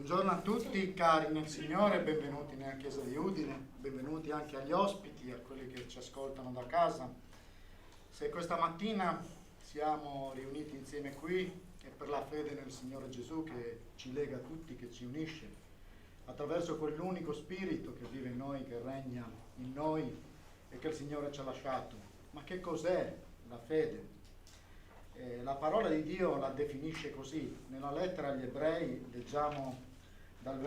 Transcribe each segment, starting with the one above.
Buongiorno a tutti cari nel Signore, benvenuti nella Chiesa di Udine, benvenuti anche agli ospiti, a quelli che ci ascoltano da casa. Se questa mattina siamo riuniti insieme qui è per la fede nel Signore Gesù che ci lega tutti, che ci unisce, attraverso quell'unico Spirito che vive in noi, che regna in noi e che il Signore ci ha lasciato. Ma che cos'è la fede? La parola di Dio la definisce così. Nella lettera agli Ebrei leggiamo dal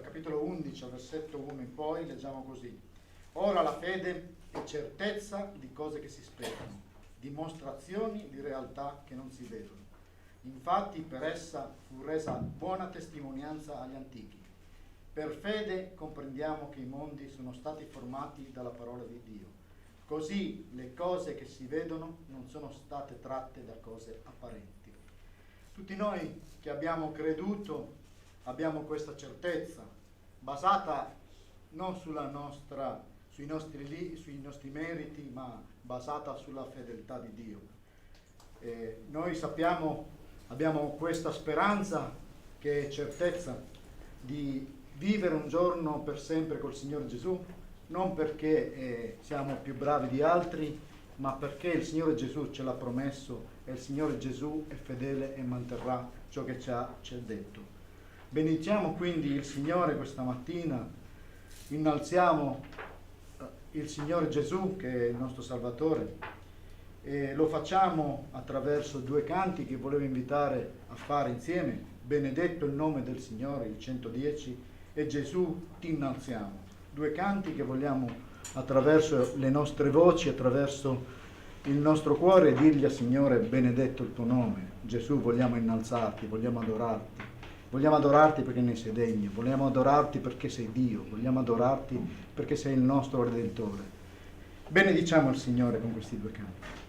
capitolo 11 al versetto 1 in poi, leggiamo così: ora la fede è certezza di cose che si sperano, dimostrazioni di realtà che non si vedono. Infatti per essa fu resa buona testimonianza agli antichi. Per fede comprendiamo che i mondi sono stati formati dalla parola di Dio. Così le cose che si vedono non sono state tratte da cose apparenti. Tutti noi che abbiamo creduto abbiamo questa certezza, basata non sui nostri meriti, ma basata sulla fedeltà di Dio. Noi sappiamo, abbiamo questa speranza che è certezza di vivere un giorno per sempre col Signore Gesù, non perché siamo più bravi di altri, ma perché il Signore Gesù ce l'ha promesso e il Signore Gesù è fedele e manterrà ciò che ci ha detto. Benediciamo quindi il Signore questa mattina, innalziamo il Signore Gesù che è il nostro Salvatore e lo facciamo attraverso due canti che volevo invitare a fare insieme: benedetto il nome del Signore, il 110, e Gesù ti innalziamo. Due canti che vogliamo attraverso le nostre voci, attraverso il nostro cuore dirgli al Signore: benedetto il tuo nome. Gesù, vogliamo innalzarti, vogliamo adorarti perché ne sei degno, vogliamo adorarti perché sei Dio, vogliamo adorarti perché sei il nostro Redentore. Benediciamo il Signore con questi due canti.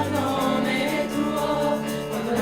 Nome tuo, quando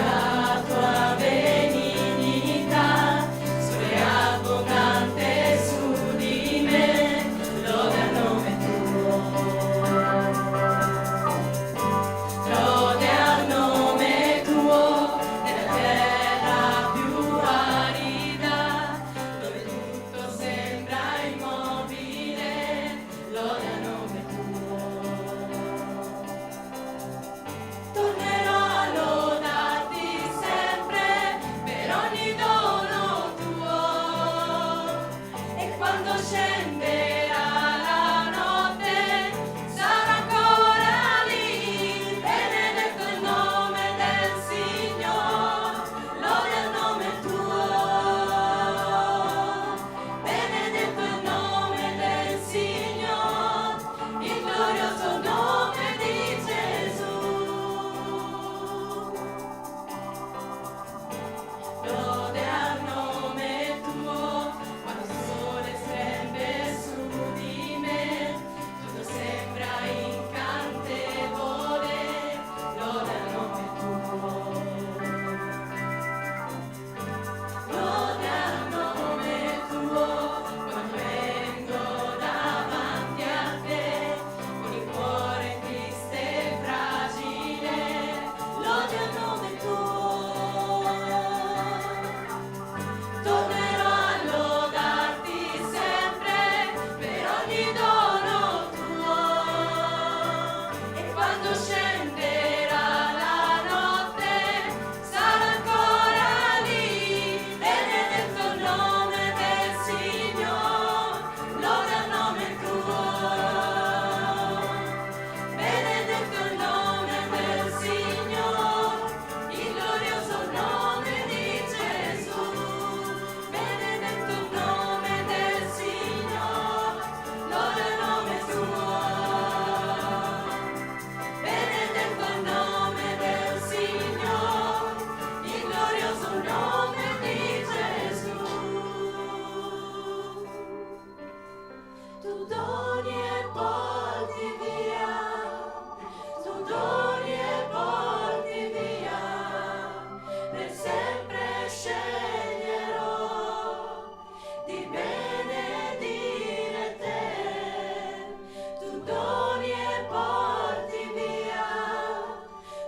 doni e porti via,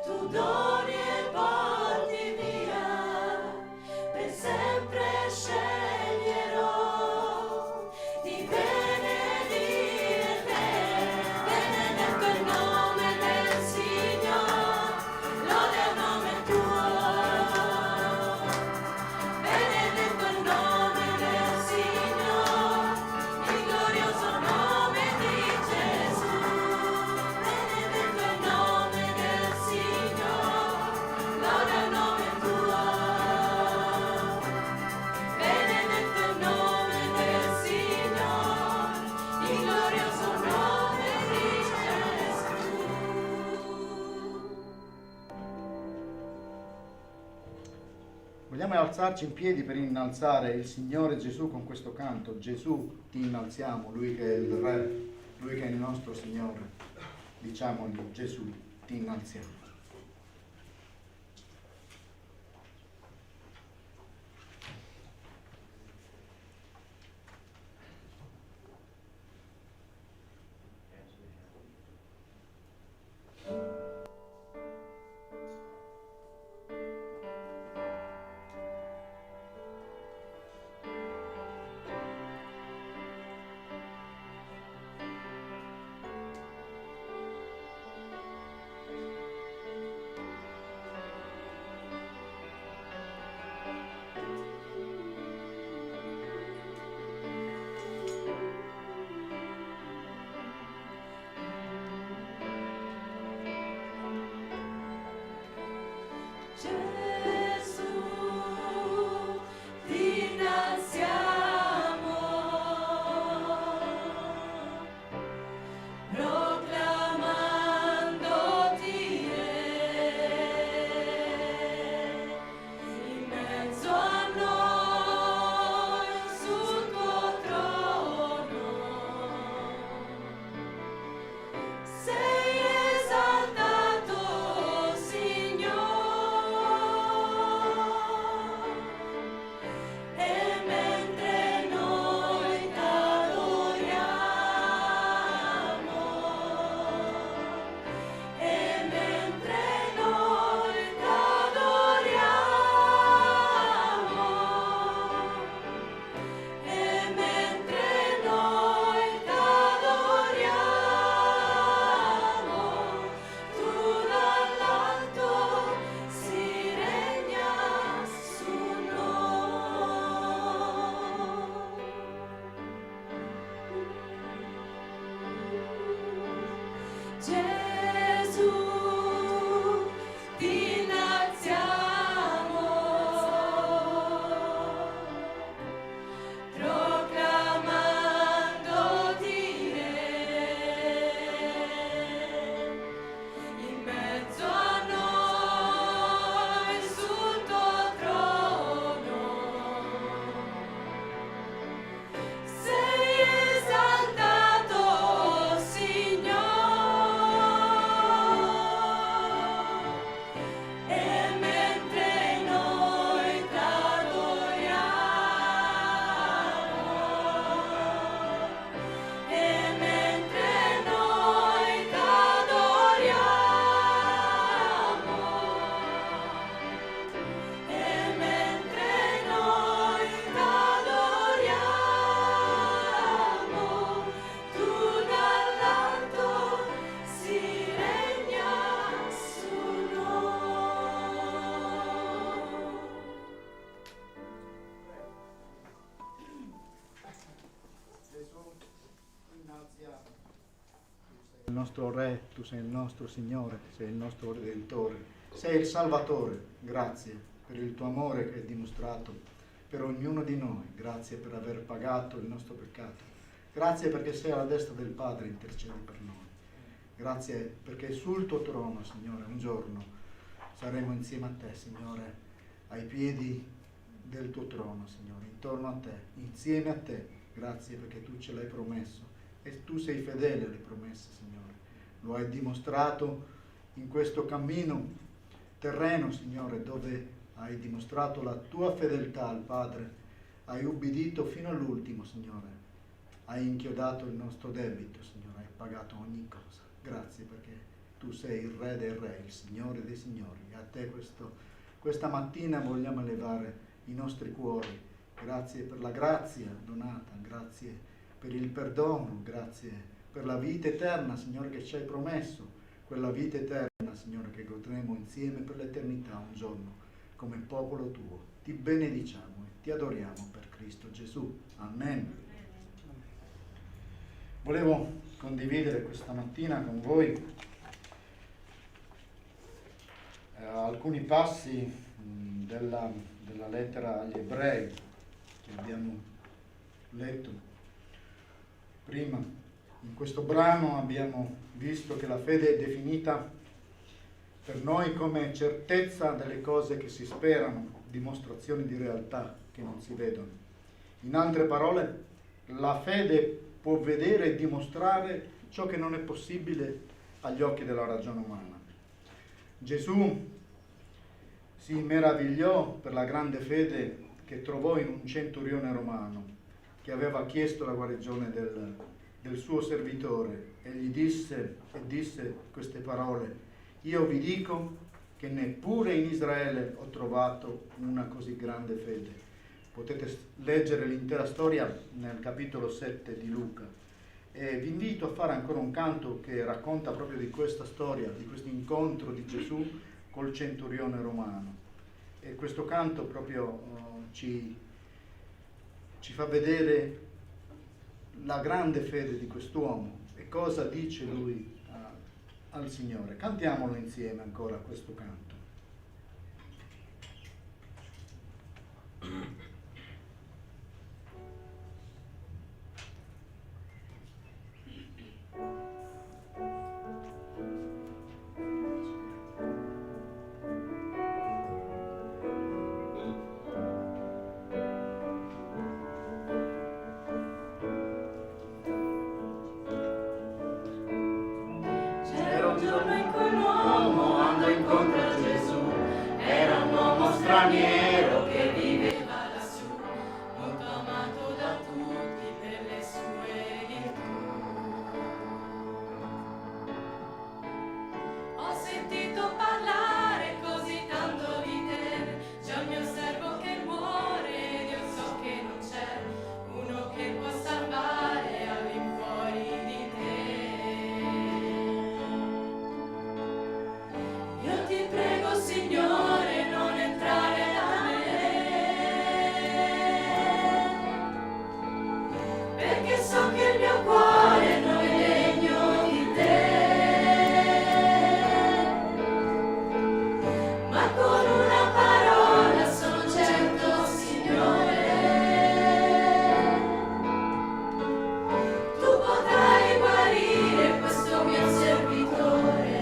tu doni e porti via, per sempre sceglierò di benedire te. Benedetto il nome del Signore, lode al nome tuo. Benedetto il nome del Signore, il glorioso nome di Gesù. Benedetto il nome del Signore, lode al nome tuo. Benedetto il nome del Signore, il glorioso nome di Gesù. Vogliamo alzarci in piedi per innalzare il Signore Gesù con questo canto. Gesù, ti innalziamo, Lui che è il Re, Lui che è il nostro Signore. Diciamogli, Gesù, ti innalziamo. Gesù, ti innalziamo, proclamandoti Re, in mezzo a noi, sul tuo trono. Sei esaltato, Signore, e mentre noi t'adoriamo, e mentre noi t'adoriamo, e mentre noi t'adoriamo, tu dall'alto si regna su noi. Gesù, ti innalziamo, proclamandoti Re, in mezzo a noi, sul tuo trono. Sei esaltato, Signore, e mentre noi t'adoriamo, e mentre noi t'adoriamo, e mentre noi t'adoriamo, tu dall'alto si regna su noi. Gesù, ti innalziamo. Tu sei il nostro Re, tu sei il nostro Signore, sei il nostro Redentore, sei il Salvatore. Grazie per il tuo amore che hai dimostrato per ognuno di noi. Grazie per aver pagato il nostro peccato. Grazie perché sei alla destra del Padre e intercedi per noi. Grazie perché sul tuo trono, Signore, un giorno saremo insieme a te, Signore, ai piedi del tuo trono, Signore, intorno a te, insieme a te. Grazie perché tu ce l'hai promesso e tu sei fedele alle promesse, Signore. Lo hai dimostrato in questo cammino terreno, Signore, dove hai dimostrato la tua fedeltà al Padre, hai ubbidito fino all'ultimo, Signore, hai inchiodato il nostro debito, Signore, hai pagato ogni cosa. Grazie perché tu sei il Re dei Re, il Signore dei Signori. A te questa mattina vogliamo elevare i nostri cuori. Grazie per la grazia donata, grazie per il perdono, grazie per la vita eterna, Signore, che ci hai promesso, quella vita eterna, Signore, che godremo insieme per l'eternità un giorno come popolo tuo. Ti benediciamo e ti adoriamo per Cristo Gesù. Amen. Volevo condividere questa mattina con voi alcuni passi della lettera agli Ebrei che abbiamo letto prima. In questo brano abbiamo visto che la fede è definita per noi come certezza delle cose che si sperano, dimostrazioni di realtà che non si vedono. In altre parole, la fede può vedere e dimostrare ciò che non è possibile agli occhi della ragione umana. Gesù si meravigliò per la grande fede che trovò in un centurione romano che aveva chiesto la guarigione del suo servitore e gli disse queste parole: io vi dico che neppure in Israele ho trovato una così grande fede. Potete leggere l'intera storia nel capitolo 7 di Luca. E vi invito a fare ancora un canto che racconta proprio di questa storia, di questo incontro di Gesù col centurione romano. E questo canto proprio ci fa vedere la grande fede di quest'uomo e cosa dice lui al Signore. Cantiamolo insieme ancora questo canto. C'era un giorno in cui l'uomo andò incontro a Gesù, era un uomo straniero che viveva lassù, molto amato da tutti per le sue virtù. Ho sentito parlare così tanto di te, c'è un mio servo che muore ed io so che non c'è uno che può salvare all'infuori di te. Io ti prego, Signore, non entrare da me, perché so che il mio cuore non è degno di te. Ma con una parola sono certo, Signore, tu potrai guarire questo mio servitore.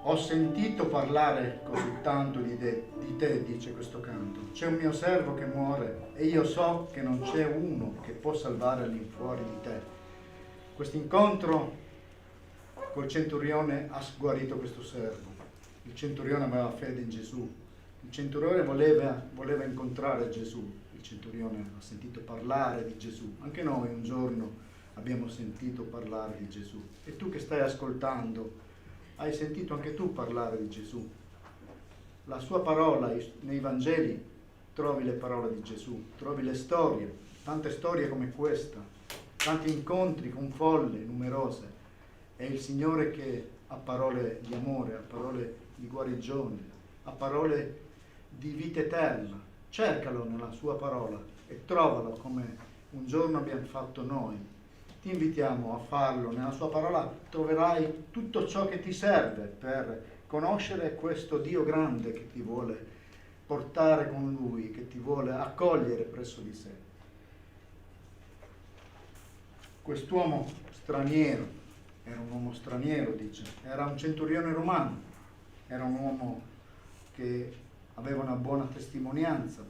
Ho sentito parlare così tanto di te, dice questo canto. C'è un mio servo che muore e io so che non c'è uno che può salvare all'infuori di te. Questo incontro col centurione ha guarito questo servo. Il centurione aveva fede in Gesù. Il centurione voleva incontrare Gesù. Il centurione ha sentito parlare di Gesù. Anche noi un giorno abbiamo sentito parlare di Gesù. E tu che stai ascoltando, hai sentito anche tu parlare di Gesù. La sua parola, nei Vangeli trovi le parole di Gesù, trovi le storie, tante storie come questa, tanti incontri con folle numerose. È il Signore che ha parole di amore, ha parole di guarigione, ha parole di vita eterna. Cercalo nella sua parola e trovalo come un giorno abbiamo fatto noi. Ti invitiamo a farlo. Nella sua parola troverai tutto ciò che ti serve per conoscere questo Dio grande che ti vuole portare con Lui, che ti vuole accogliere presso di sé. Quest'uomo straniero, era un uomo straniero, dice, era un centurione romano, era un uomo che aveva una buona testimonianza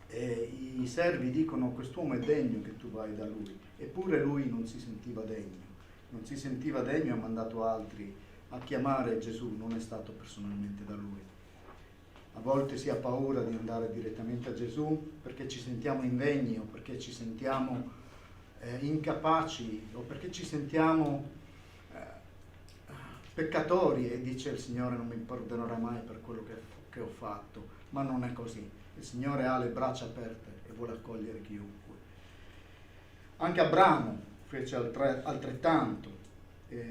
e i servi dicono: quest'uomo è degno che tu vai da lui. Eppure lui non si sentiva degno, ha mandato altri a chiamare Gesù, non è stato personalmente da lui. A volte si ha paura di andare direttamente a Gesù perché ci sentiamo indegni o perché ci sentiamo incapaci o perché ci sentiamo peccatori, e dice il Signore: non mi perdonerà mai per quello che ho fatto. Ma non è così. Il Signore ha le braccia aperte e vuole accogliere chiunque. Anche Abramo fece altrettanto.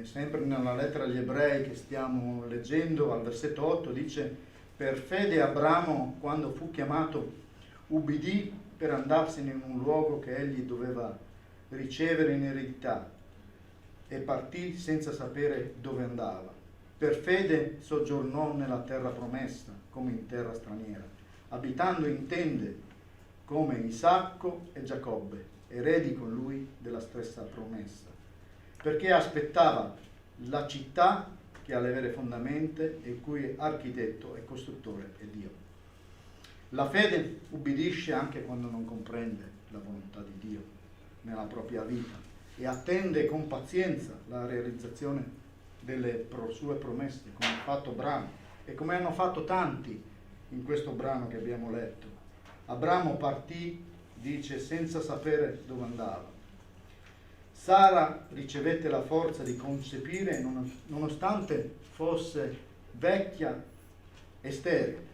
Sempre nella lettera agli Ebrei che stiamo leggendo, al versetto 8 dice: per fede Abramo, quando fu chiamato, ubbidì per andarsene in un luogo che egli doveva ricevere in eredità, e partì senza sapere dove andava. Per fede soggiornò nella terra promessa, come in terra straniera, abitando in tende come Isacco e Giacobbe, eredi con lui della stessa promessa, perché aspettava la città che ha le vere fondamenta e il cui architetto e costruttore è Dio. La fede ubbidisce anche quando non comprende la volontà di Dio nella propria vita e attende con pazienza la realizzazione delle sue promesse, come ha fatto Abramo e come hanno fatto tanti in questo brano che abbiamo letto. Abramo partì, dice, senza sapere dove andava. Sara ricevette la forza di concepire nonostante fosse vecchia e sterile.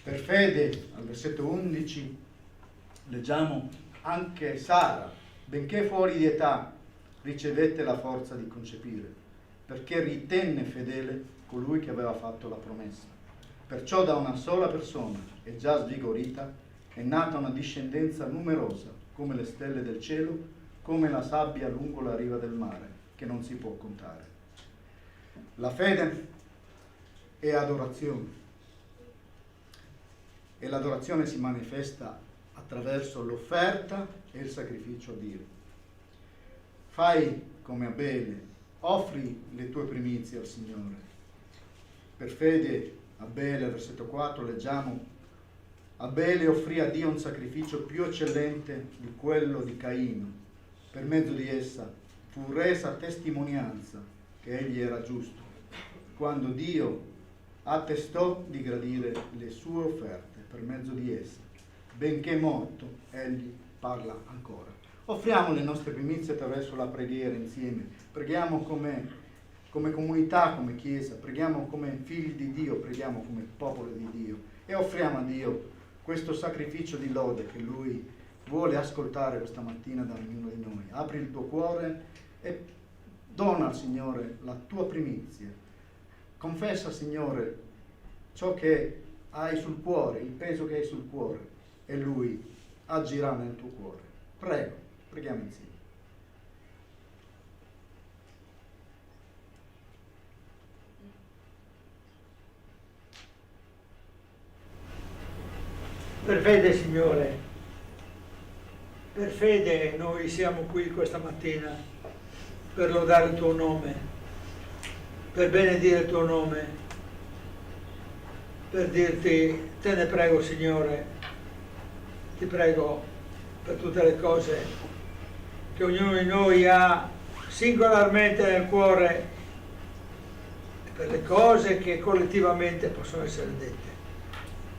Per fede, al versetto 11, leggiamo: anche Sara, benché fuori di età, ricevette la forza di concepire, perché ritenne fedele colui che aveva fatto la promessa. Perciò da una sola persona, e già svigorita, è nata una discendenza numerosa, come le stelle del cielo, come la sabbia lungo la riva del mare, che non si può contare. La fede è adorazione, e l'adorazione si manifesta attraverso l'offerta e il sacrificio a Dio. Fai come Abele, offri le tue primizie al Signore. Per fede Abele, versetto 4, leggiamo: Abele offrì a Dio un sacrificio più eccellente di quello di Caino. Per mezzo di essa fu resa testimonianza che egli era giusto, quando Dio attestò di gradire le sue offerte. Per mezzo di essa, benché morto, egli parla ancora. Offriamo le nostre primizie attraverso la preghiera insieme. Preghiamo come comunità, come Chiesa, preghiamo come figli di Dio, preghiamo come popolo di Dio e offriamo a Dio questo sacrificio di lode che Lui vuole ascoltare questa mattina da ognuno di noi. Apri il tuo cuore e dona al Signore la tua primizia. Confessa, Signore, ciò che hai sul cuore, il peso che hai sul cuore, e Lui agirà nel tuo cuore. Prego, preghiamo insieme. Per fede, Signore, per fede noi siamo qui questa mattina per lodare il tuo nome. per benedire il tuo nome, per dirti: te ne prego, Signore, ti prego per tutte le cose che ognuno di noi ha singolarmente nel cuore e per le cose che collettivamente possono essere dette.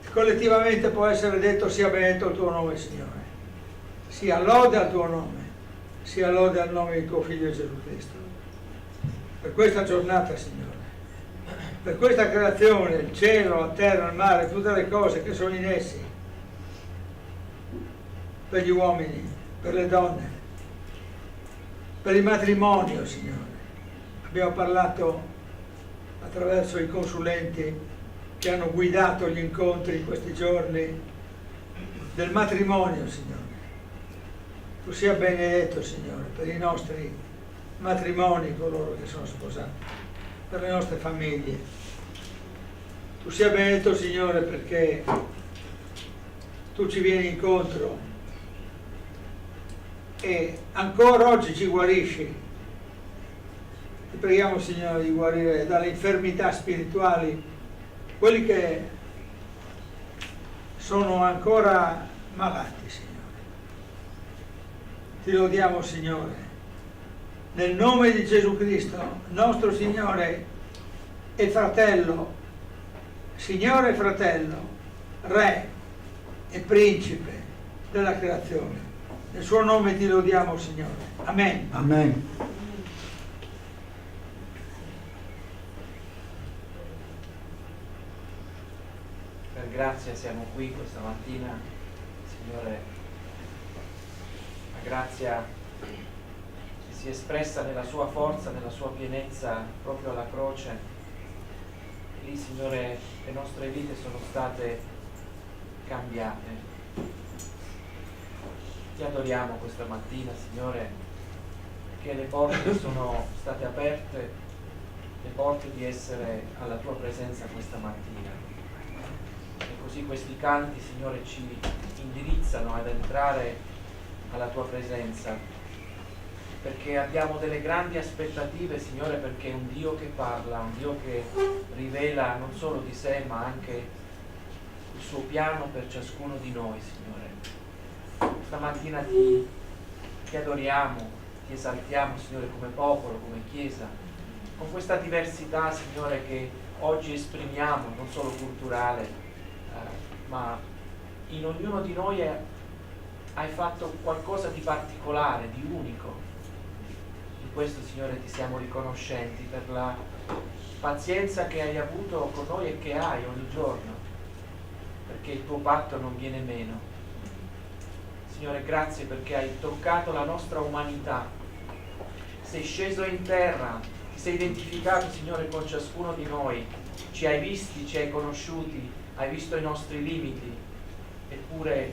E collettivamente può essere detto: sia benedetto il tuo nome, Signore, sia lode al tuo nome, sia lode al nome di tuo Figlio Gesù Cristo. Per questa giornata, Signore, per questa creazione, il cielo, la terra, il mare, tutte le cose che sono in essi, per gli uomini, per le donne, per il matrimonio, Signore. Abbiamo parlato attraverso i consulenti che hanno guidato gli incontri in questi giorni del matrimonio, Signore. Tu sia benedetto, Signore, per i nostri matrimoni, coloro che sono sposati, per le nostre famiglie. Tu sia benedetto, Signore, perché tu ci vieni incontro e ancora oggi ci guarisci. Ti preghiamo, Signore, di guarire dalle infermità spirituali quelli che sono ancora malati, Signore. Ti lodiamo, Signore, nel nome di Gesù Cristo, nostro Signore e fratello, Signore e fratello, Re e Principe della creazione. Nel suo nome ti lodiamo, Signore. Amen. Amen. Per grazia siamo qui questa mattina, Signore. La grazia che si è espressa nella sua forza, nella sua pienezza proprio alla croce. Lì, Signore, le nostre vite sono state cambiate. Ti adoriamo questa mattina, Signore, perché le porte sono state aperte, le porte di essere alla Tua presenza questa mattina. E così questi canti, Signore, ci indirizzano ad entrare alla Tua presenza, perché abbiamo delle grandi aspettative, Signore, perché è un Dio che parla, un Dio che rivela non solo di sé, ma anche il suo piano per ciascuno di noi, Signore. Stamattina ti adoriamo, ti esaltiamo, Signore, come popolo, come Chiesa, con questa diversità, Signore, che oggi esprimiamo, non solo culturale, ma in ognuno di noi hai fatto qualcosa di particolare, di unico. Di questo, Signore, ti siamo riconoscenti per la pazienza che hai avuto con noi e che hai ogni giorno, perché il tuo patto non viene meno. Signore, grazie perché hai toccato la nostra umanità, sei sceso in terra, ti sei identificato, Signore, con ciascuno di noi, ci hai visti, ci hai conosciuti, hai visto i nostri limiti, eppure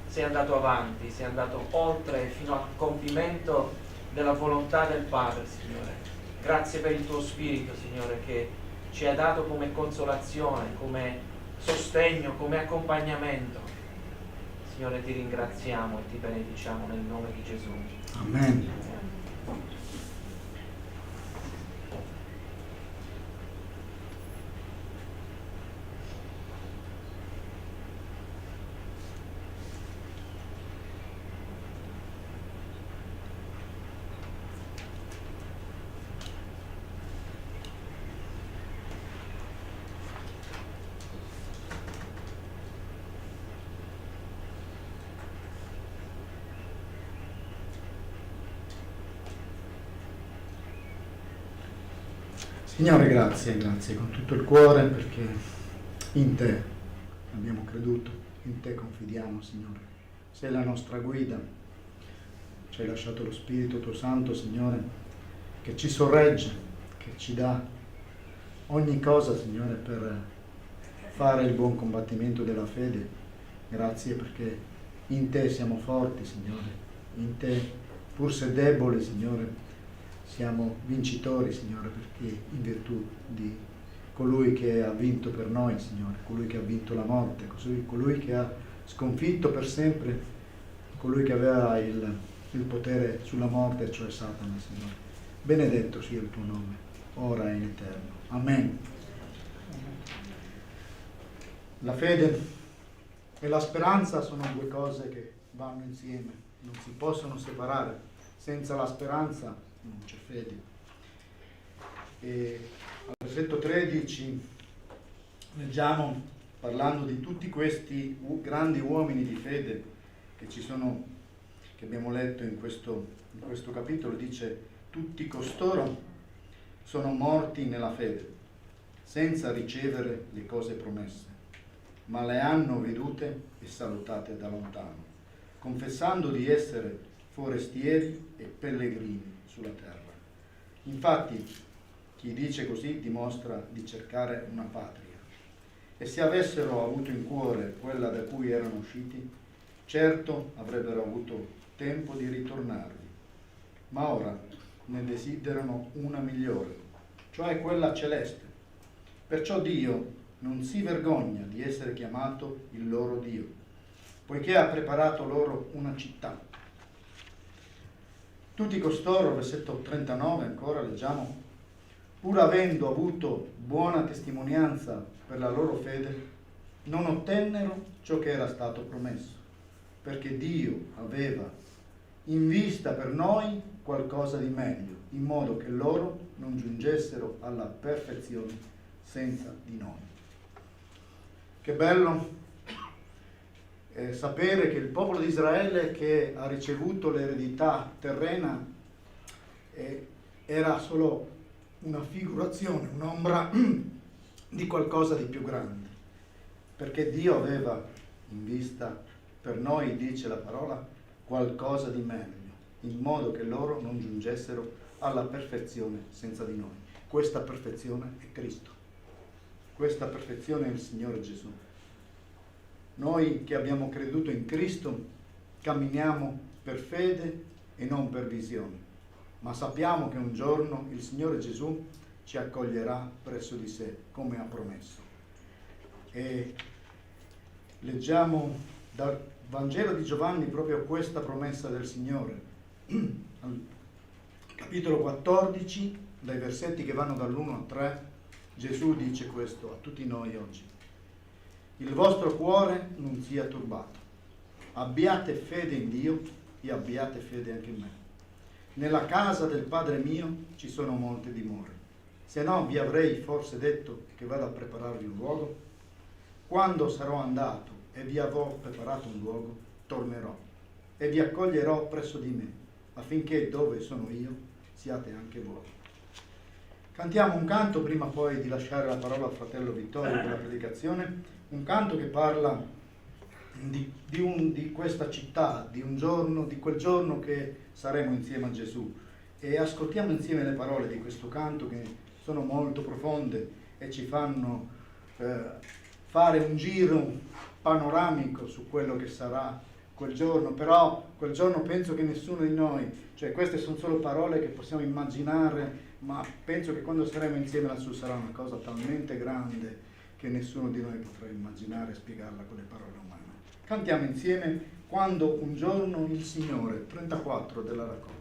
sei andato avanti, sei andato oltre fino al compimento della volontà del Padre, Signore. Grazie per il tuo Spirito, Signore, che ci ha dato come consolazione, come sostegno, come accompagnamento. Signore, ti ringraziamo e ti benediciamo nel nome di Gesù. Amen. Signore, grazie con tutto il cuore, perché in te abbiamo creduto, in te confidiamo, Signore. Sei la nostra guida, ci hai lasciato lo Spirito tuo Santo, Signore, che ci sorregge, che ci dà ogni cosa, Signore, per fare il buon combattimento della fede. Grazie perché in te siamo forti, Signore, in te, pur se deboli, Signore, siamo vincitori, Signore, perché in virtù di colui che ha vinto per noi, Signore, colui che ha vinto la morte, colui che ha sconfitto per sempre, colui che aveva il potere sulla morte, cioè Satana, Signore. Benedetto sia il tuo nome, ora e in eterno. Amen. La fede e la speranza sono due cose che vanno insieme, non si possono separare. Senza la speranza non c'è fede. E al versetto 13 leggiamo, parlando di tutti questi grandi uomini di fede che ci sono, che abbiamo letto in questo capitolo, dice: tutti costoro sono morti nella fede, senza ricevere le cose promesse, ma le hanno vedute e salutate da lontano, confessando di essere forestieri e pellegrini sulla terra. Infatti, chi dice così dimostra di cercare una patria. E se avessero avuto in cuore quella da cui erano usciti, certo avrebbero avuto tempo di ritornarvi. Ma ora ne desiderano una migliore, cioè quella celeste. Perciò Dio non si vergogna di essere chiamato il loro Dio, poiché ha preparato loro una città. Tutti costoro, versetto 39 ancora leggiamo, pur avendo avuto buona testimonianza per la loro fede, non ottennero ciò che era stato promesso, perché Dio aveva in vista per noi qualcosa di meglio, in modo che loro non giungessero alla perfezione senza di noi. Che bello sapere che il popolo di Israele, che ha ricevuto l'eredità terrena, era solo una figurazione, un'ombra di qualcosa di più grande, perché Dio aveva in vista per noi, dice la parola, qualcosa di meglio, in modo che loro non giungessero alla perfezione senza di noi. Questa perfezione è Cristo, questa perfezione è il Signore Gesù. Noi che abbiamo creduto in Cristo camminiamo per fede e non per visione, ma sappiamo che un giorno il Signore Gesù ci accoglierà presso di sé, come ha promesso. E leggiamo dal Vangelo di Giovanni proprio questa promessa del Signore. Al capitolo 14, dai versetti che vanno dall'1 al 3, Gesù dice questo a tutti noi oggi: il vostro cuore non sia turbato, abbiate fede in Dio e abbiate fede anche in me. Nella casa del Padre mio ci sono molte dimore, se no vi avrei forse detto che vado a prepararvi un luogo. Quando sarò andato e vi avrò preparato un luogo, tornerò e vi accoglierò presso di me, affinché dove sono io siate anche voi. Cantiamo un canto prima poi di lasciare la parola al fratello Vittorio per la predicazione, un canto che parla di questa città, di un giorno, di quel giorno che saremo insieme a Gesù, e ascoltiamo insieme le parole di questo canto che sono molto profonde e ci fanno fare un giro panoramico su quello che sarà quel giorno. Però quel giorno penso che nessuno di noi, cioè queste sono solo parole che possiamo immaginare, ma penso che quando saremo insieme lassù sarà una cosa talmente grande che nessuno di noi potrà immaginare e spiegarla con le parole umane. Cantiamo insieme Quando un giorno il Signore, 34 della raccolta.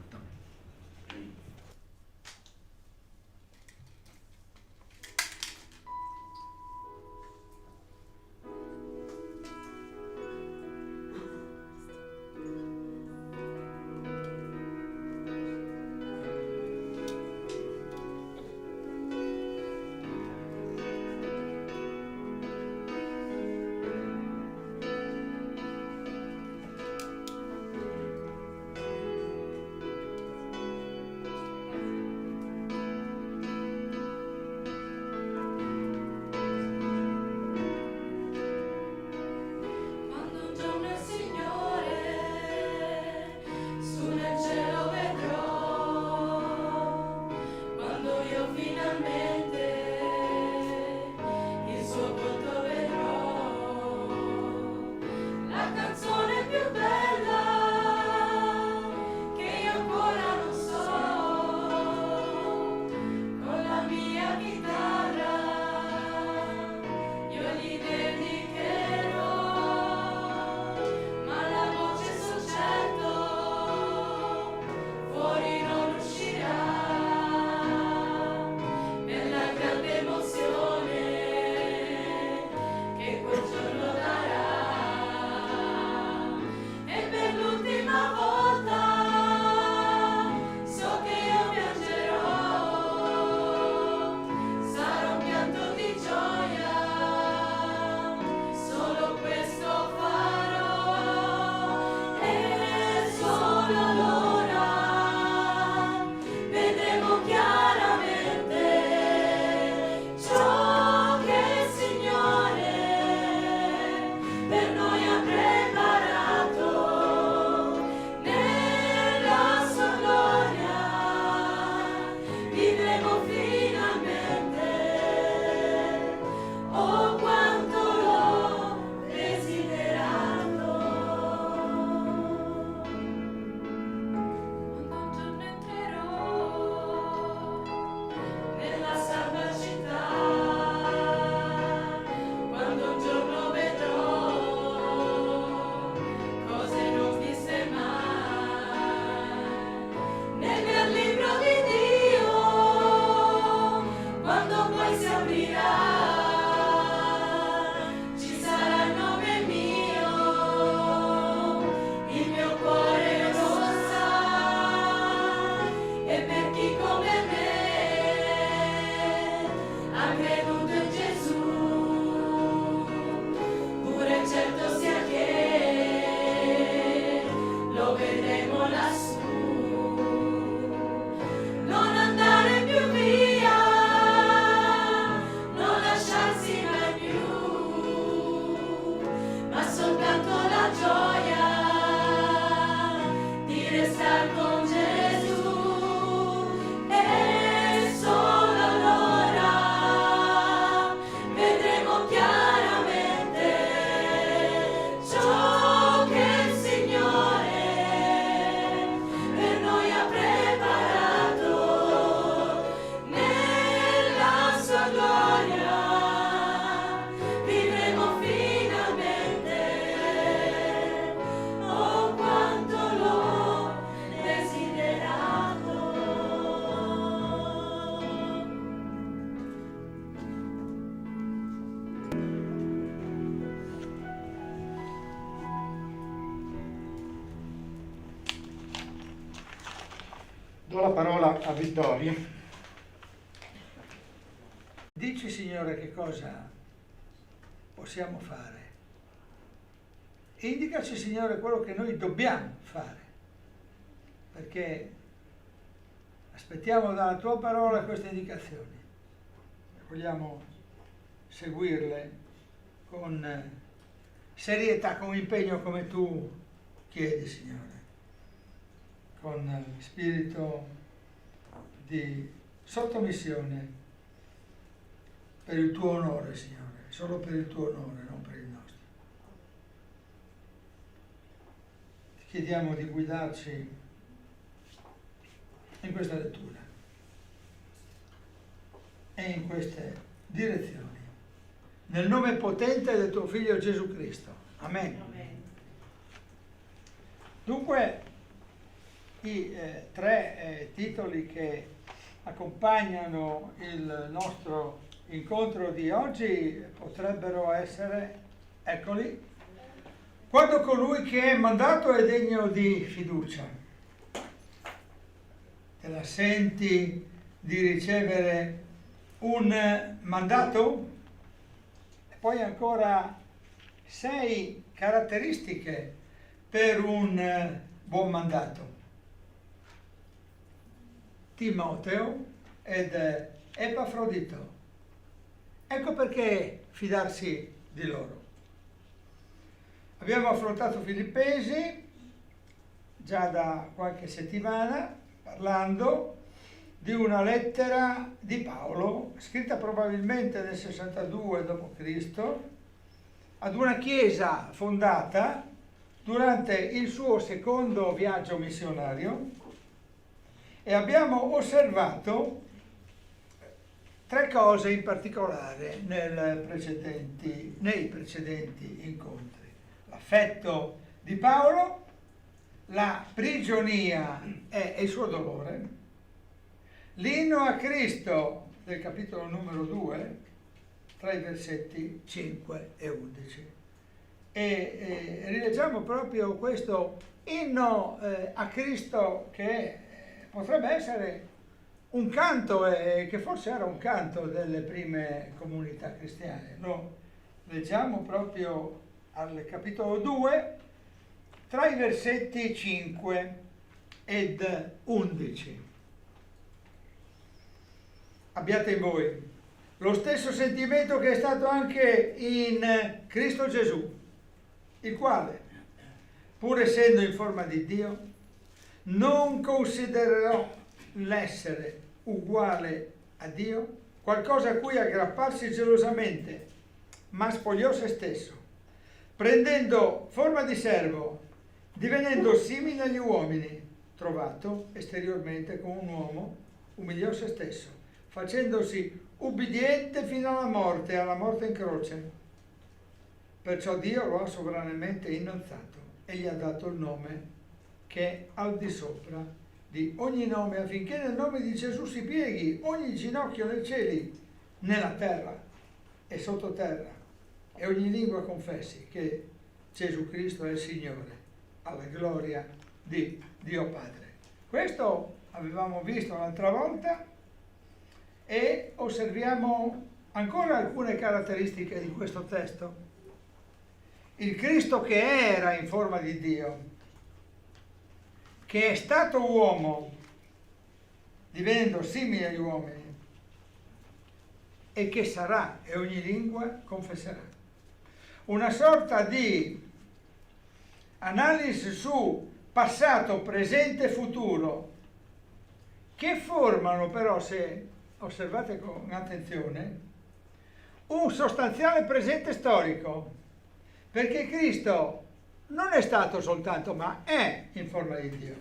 Do la parola a Vittorio. Dici, Signore, che cosa possiamo fare. Indicaci, Signore, quello che noi dobbiamo fare, perché aspettiamo dalla Tua parola queste indicazioni. Vogliamo seguirle con serietà, con impegno come Tu chiedi, Signore, con spirito di sottomissione per il Tuo onore, Signore, solo per il Tuo onore, non per il nostro. Ti chiediamo di guidarci in questa lettura e in queste direzioni, nel nome potente del Tuo Figlio Gesù Cristo. Amen. Dunque, i tre titoli che accompagnano il nostro incontro di oggi potrebbero essere, eccoli: quando colui che è mandato è degno di fiducia. Te la senti di ricevere un mandato? E poi ancora 6 caratteristiche per un buon mandato. Timoteo ed Epafrodito. Ecco perché fidarsi di loro. Abbiamo affrontato Filippesi già da qualche settimana, parlando di una lettera di Paolo, scritta probabilmente nel 62 d.C., ad una chiesa fondata durante il suo secondo viaggio missionario, e abbiamo osservato 3 cose in particolare nei precedenti incontri. L'affetto di Paolo, la prigionia e il suo dolore, l'inno a Cristo del capitolo numero 2, tra i versetti 5 e 11. E rileggiamo proprio questo inno a Cristo, che potrebbe essere un canto, che forse era un canto delle prime comunità cristiane. Lo leggiamo proprio al capitolo 2, tra i versetti 5 ed 11. Abbiate in voi lo stesso sentimento che è stato anche in Cristo Gesù, il quale, pur essendo in forma di Dio, non considerò l'essere uguale a Dio qualcosa a cui aggrapparsi gelosamente, ma spogliò se stesso, prendendo forma di servo, divenendo simile agli uomini, trovato esteriormente come un uomo, umiliò se stesso, facendosi ubbidiente fino alla morte in croce. Perciò Dio lo ha sovranamente innalzato e gli ha dato il nome che è al di sopra di ogni nome, affinché nel nome di Gesù si pieghi ogni ginocchio nei cieli, nella terra e sottoterra, e ogni lingua confessi che Gesù Cristo è il Signore, alla gloria di Dio Padre. Questo avevamo visto l'altra volta, e osserviamo ancora alcune caratteristiche di questo testo. Il Cristo che era in forma di Dio, che è stato uomo, divenendo simile agli uomini, e che sarà, e ogni lingua confesserà. Una sorta di analisi su passato, presente e futuro, che formano però, se osservate con attenzione, un sostanziale presente storico, perché Cristo non è stato soltanto, ma è in forma di Dio.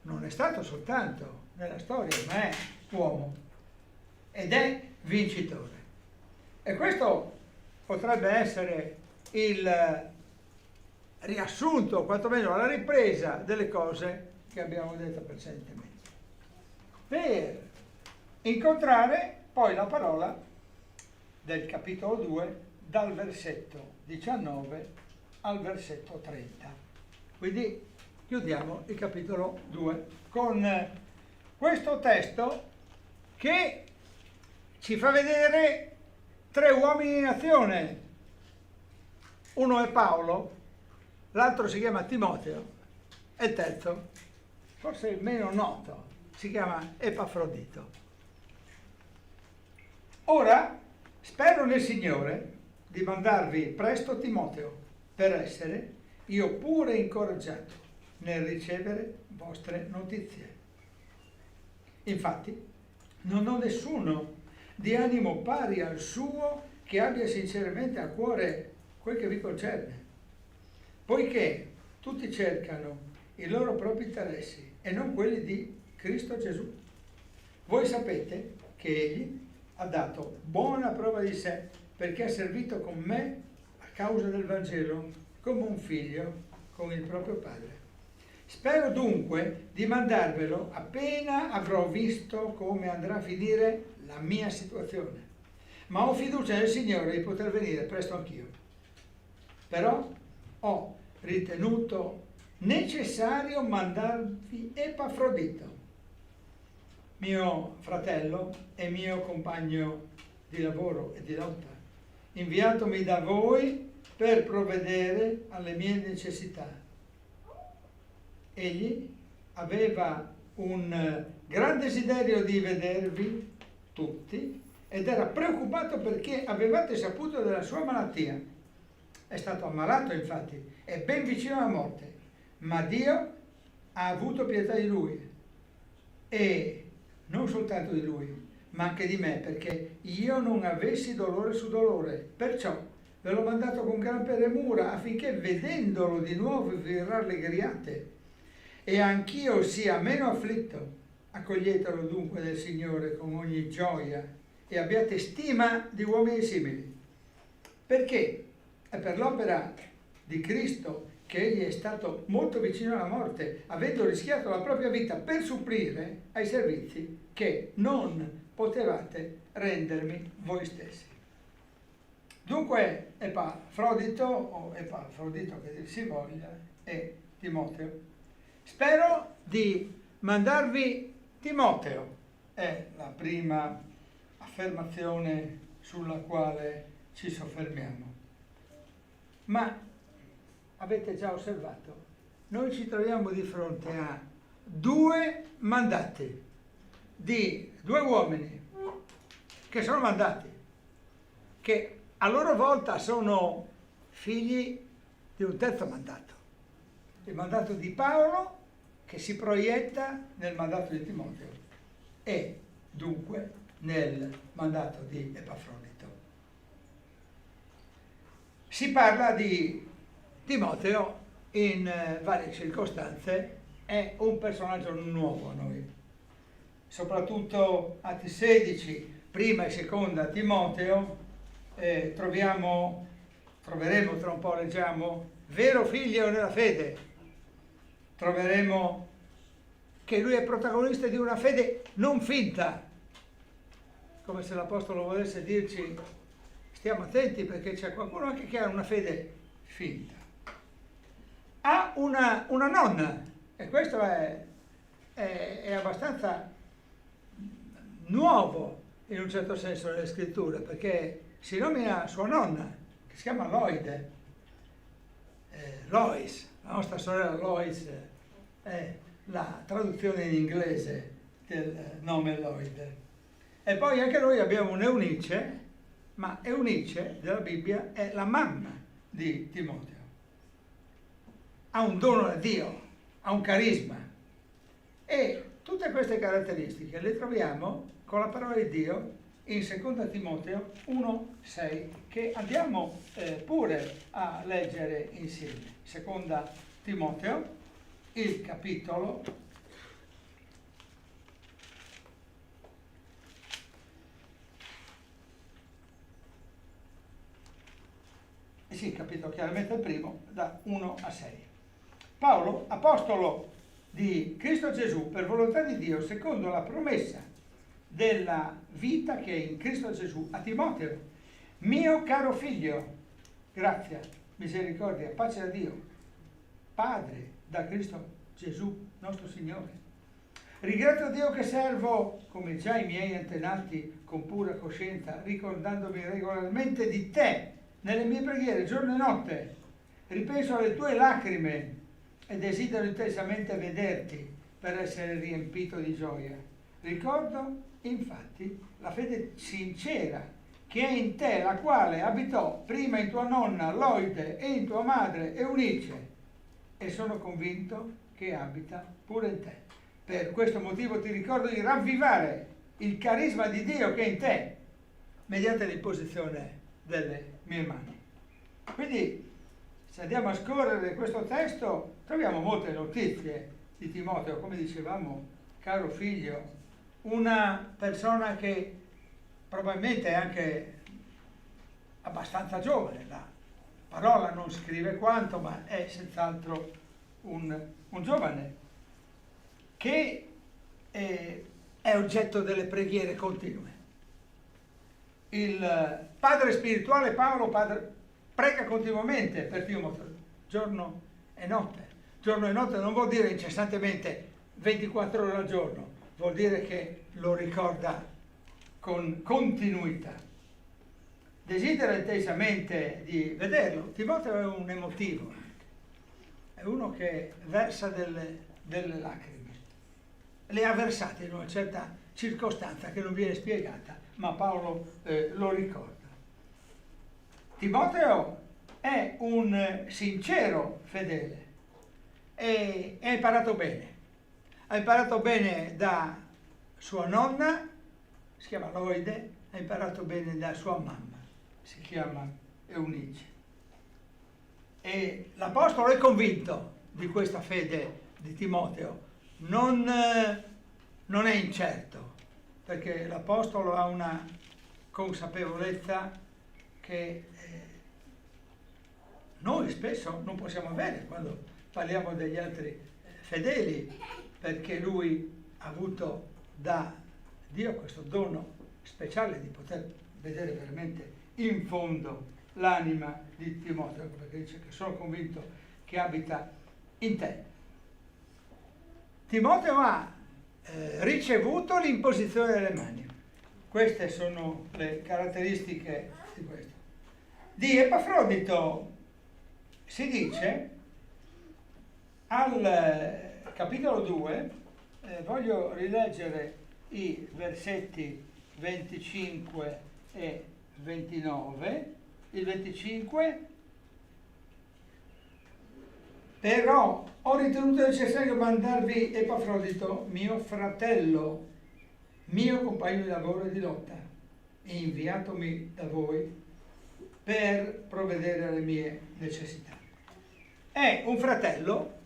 Non è stato soltanto nella storia, ma è uomo ed è vincitore. E questo potrebbe essere il riassunto, quantomeno la ripresa delle cose che abbiamo detto precedentemente, per incontrare poi la parola del capitolo 2 dal versetto 19 al versetto 30. Quindi chiudiamo il capitolo 2 con questo testo che ci fa vedere 3 uomini in azione. Uno è Paolo, l'altro si chiama Timoteo e il terzo, forse meno noto, si chiama Epafrodito. Ora spero nel Signore di mandarvi presto Timoteo per essere io pure incoraggiato nel ricevere vostre notizie. Infatti non ho nessuno di animo pari al suo che abbia sinceramente a cuore quel che vi concerne, poiché tutti cercano i loro propri interessi e non quelli di Cristo Gesù. Voi sapete che Egli ha dato buona prova di sé perché ha servito con me a causa del Vangelo come un figlio con il proprio padre. Spero dunque di mandarvelo appena avrò visto come andrà a finire la mia situazione, ma ho fiducia nel Signore di poter venire presto anch'io. Però ho ritenuto necessario mandarvi Epafrodito, mio fratello e mio compagno di lavoro e di lotta, inviatomi da voi per provvedere alle mie necessità. Egli aveva un gran desiderio di vedervi tutti ed era preoccupato perché avevate saputo della sua malattia. È stato ammalato, infatti, è ben vicino alla morte, ma Dio ha avuto pietà di lui, e non soltanto di lui, ma anche di me, perché io non avessi dolore su dolore. Perciò ve l'ho mandato con gran premura, affinché vedendolo di nuovo vi rallegriate e anch'io sia meno afflitto. Accoglietelo dunque del Signore con ogni gioia e abbiate stima di uomini simili, perché è per l'opera di Cristo che egli è stato molto vicino alla morte, avendo rischiato la propria vita per supplire ai servizi che non potevate rendermi voi stessi. Dunque Epafrodito, o Epafrodito che si voglia, e Timoteo. Spero di mandarvi Timoteo, è la prima affermazione sulla quale ci soffermiamo. Ma avete già osservato, noi ci troviamo di fronte a 2 mandati di 2 uomini che sono mandati, che a loro volta sono figli di un terzo mandato, il mandato di Paolo che si proietta nel mandato di Timoteo e dunque nel mandato di Epafrodito. Si parla di Timoteo in varie circostanze, è un personaggio nuovo a noi, soprattutto Atti 16, prima e seconda Timoteo, troveremo tra un po', leggiamo, vero figlio nella fede. Troveremo che lui è protagonista di una fede non finta, come se l'Apostolo volesse dirci stiamo attenti perché c'è qualcuno anche che ha una fede finta. Ha una nonna, e questo è abbastanza nuovo in un certo senso nelle scritture, perché si nomina sua nonna, che si chiama Loide, Lois, la nostra sorella Lois è la traduzione in inglese del nome Loide. E poi anche noi abbiamo un'Eunice, ma Eunice della Bibbia è la mamma di Timoteo. Ha un dono da Dio, ha un carisma, e tutte queste caratteristiche le troviamo con la parola di Dio in 2 Timoteo 1,6, che andiamo pure a leggere insieme. 2 Timoteo, il capitolo capito chiaramente il primo, da 1 a 6. Paolo, apostolo di Cristo Gesù, per volontà di Dio, secondo la promessa della vita che è in Cristo Gesù, a Timoteo, mio caro figlio, grazia, misericordia, pace da Dio, Padre, da Cristo Gesù, nostro Signore. Ringrazio Dio che servo, come già i miei antenati, con pura coscienza, ricordandomi regolarmente di te nelle mie preghiere, giorno e notte. Ripenso alle tue lacrime e desidero intensamente vederti per essere riempito di gioia. Ricordo, infatti, la fede sincera che è in te, la quale abitò prima in tua nonna Loide e in tua madre Eunice, e sono convinto che abita pure in te. Per questo motivo ti ricordo di ravvivare il carisma di Dio che è in te, mediante l'imposizione delle mie mani. Quindi, se andiamo a scorrere questo testo, troviamo molte notizie di Timoteo, come dicevamo, caro figlio, una persona che probabilmente è anche abbastanza giovane, la parola non scrive quanto, ma è senz'altro un giovane che è oggetto delle preghiere continue. Il padre spirituale Paolo prega continuamente per Timoteo, giorno e notte. Giorno e notte non vuol dire incessantemente 24 ore al giorno, vuol dire che lo ricorda con continuità. Desidera intensamente di vederlo. Timoteo è un emotivo, è uno che versa delle lacrime. Le ha versate in una certa circostanza che non viene spiegata, ma Paolo lo ricorda. Timoteo è un sincero fedele e ha imparato bene. Ha imparato bene da sua nonna, si chiama Loide, ha imparato bene da sua mamma, si chiama Eunice. E l'Apostolo è convinto di questa fede di Timoteo, non è incerto, perché l'Apostolo ha una consapevolezza che noi spesso non possiamo avere quando parliamo degli altri fedeli, perché lui ha avuto da Dio questo dono speciale di poter vedere veramente in fondo l'anima di Timoteo, perché dice che sono convinto che abita in te. Timoteo ha ricevuto l'imposizione delle mani. Queste sono le caratteristiche di questo. Di Epafrodito si dice al capitolo 2, voglio rileggere i versetti 25 e 29. Il 25: però ho ritenuto necessario mandarvi Epafrodito, mio fratello, mio compagno di lavoro e di lotta, inviatomi da voi per provvedere alle mie necessità. È un fratello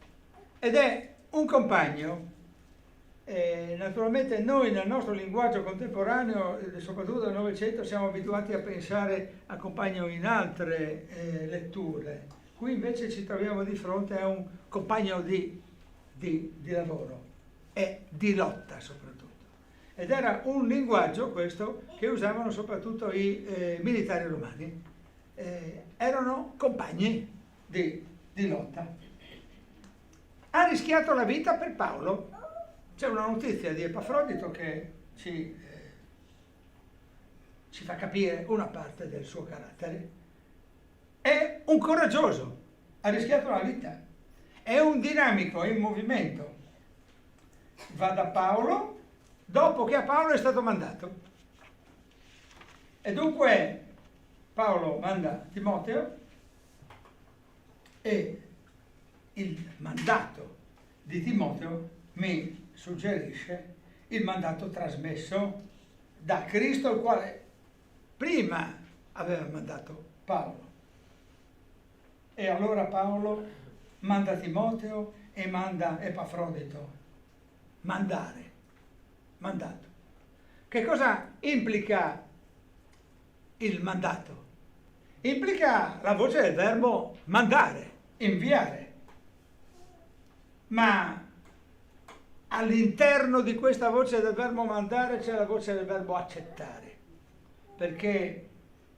ed è un compagno. Naturalmente noi nel nostro linguaggio contemporaneo, soprattutto nel Novecento, siamo abituati a pensare a compagno in altre letture. Qui invece ci troviamo di fronte a un compagno di lavoro e di lotta soprattutto. Ed era un linguaggio questo che usavano soprattutto i militari romani. Erano compagni di lotta. Ha rischiato la vita per Paolo. C'è una notizia di Epafrodito che ci fa capire una parte del suo carattere. È un coraggioso, ha rischiato la vita, è un dinamico, è in movimento. Va da Paolo dopo che a Paolo è stato mandato. E dunque Paolo manda Timoteo e il mandato di Timoteo mi suggerisce il mandato trasmesso da Cristo, il quale prima aveva mandato Paolo. E allora Paolo manda Timoteo e manda Epafrodito. Mandare, mandato. Che cosa implica il mandato? Implica la voce del verbo mandare, inviare. Ma all'interno di questa voce del verbo mandare c'è la voce del verbo accettare, perché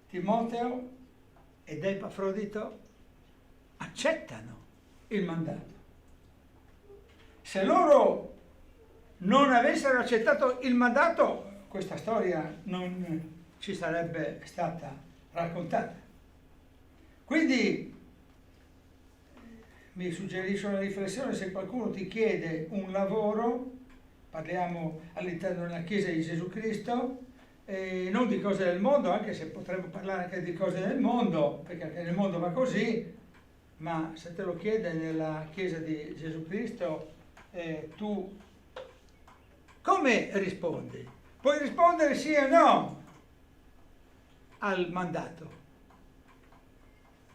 Timoteo ed Epafrodito accettano il mandato. Se loro non avessero accettato il mandato, questa storia non ci sarebbe stata raccontata. Quindi mi suggerisco una riflessione: se qualcuno ti chiede un lavoro, parliamo all'interno della Chiesa di Gesù Cristo, non di cose del mondo, anche se potremmo parlare anche di cose del mondo, perché anche nel mondo va così, ma se te lo chiede nella Chiesa di Gesù Cristo, tu come rispondi? Puoi rispondere sì o no al mandato.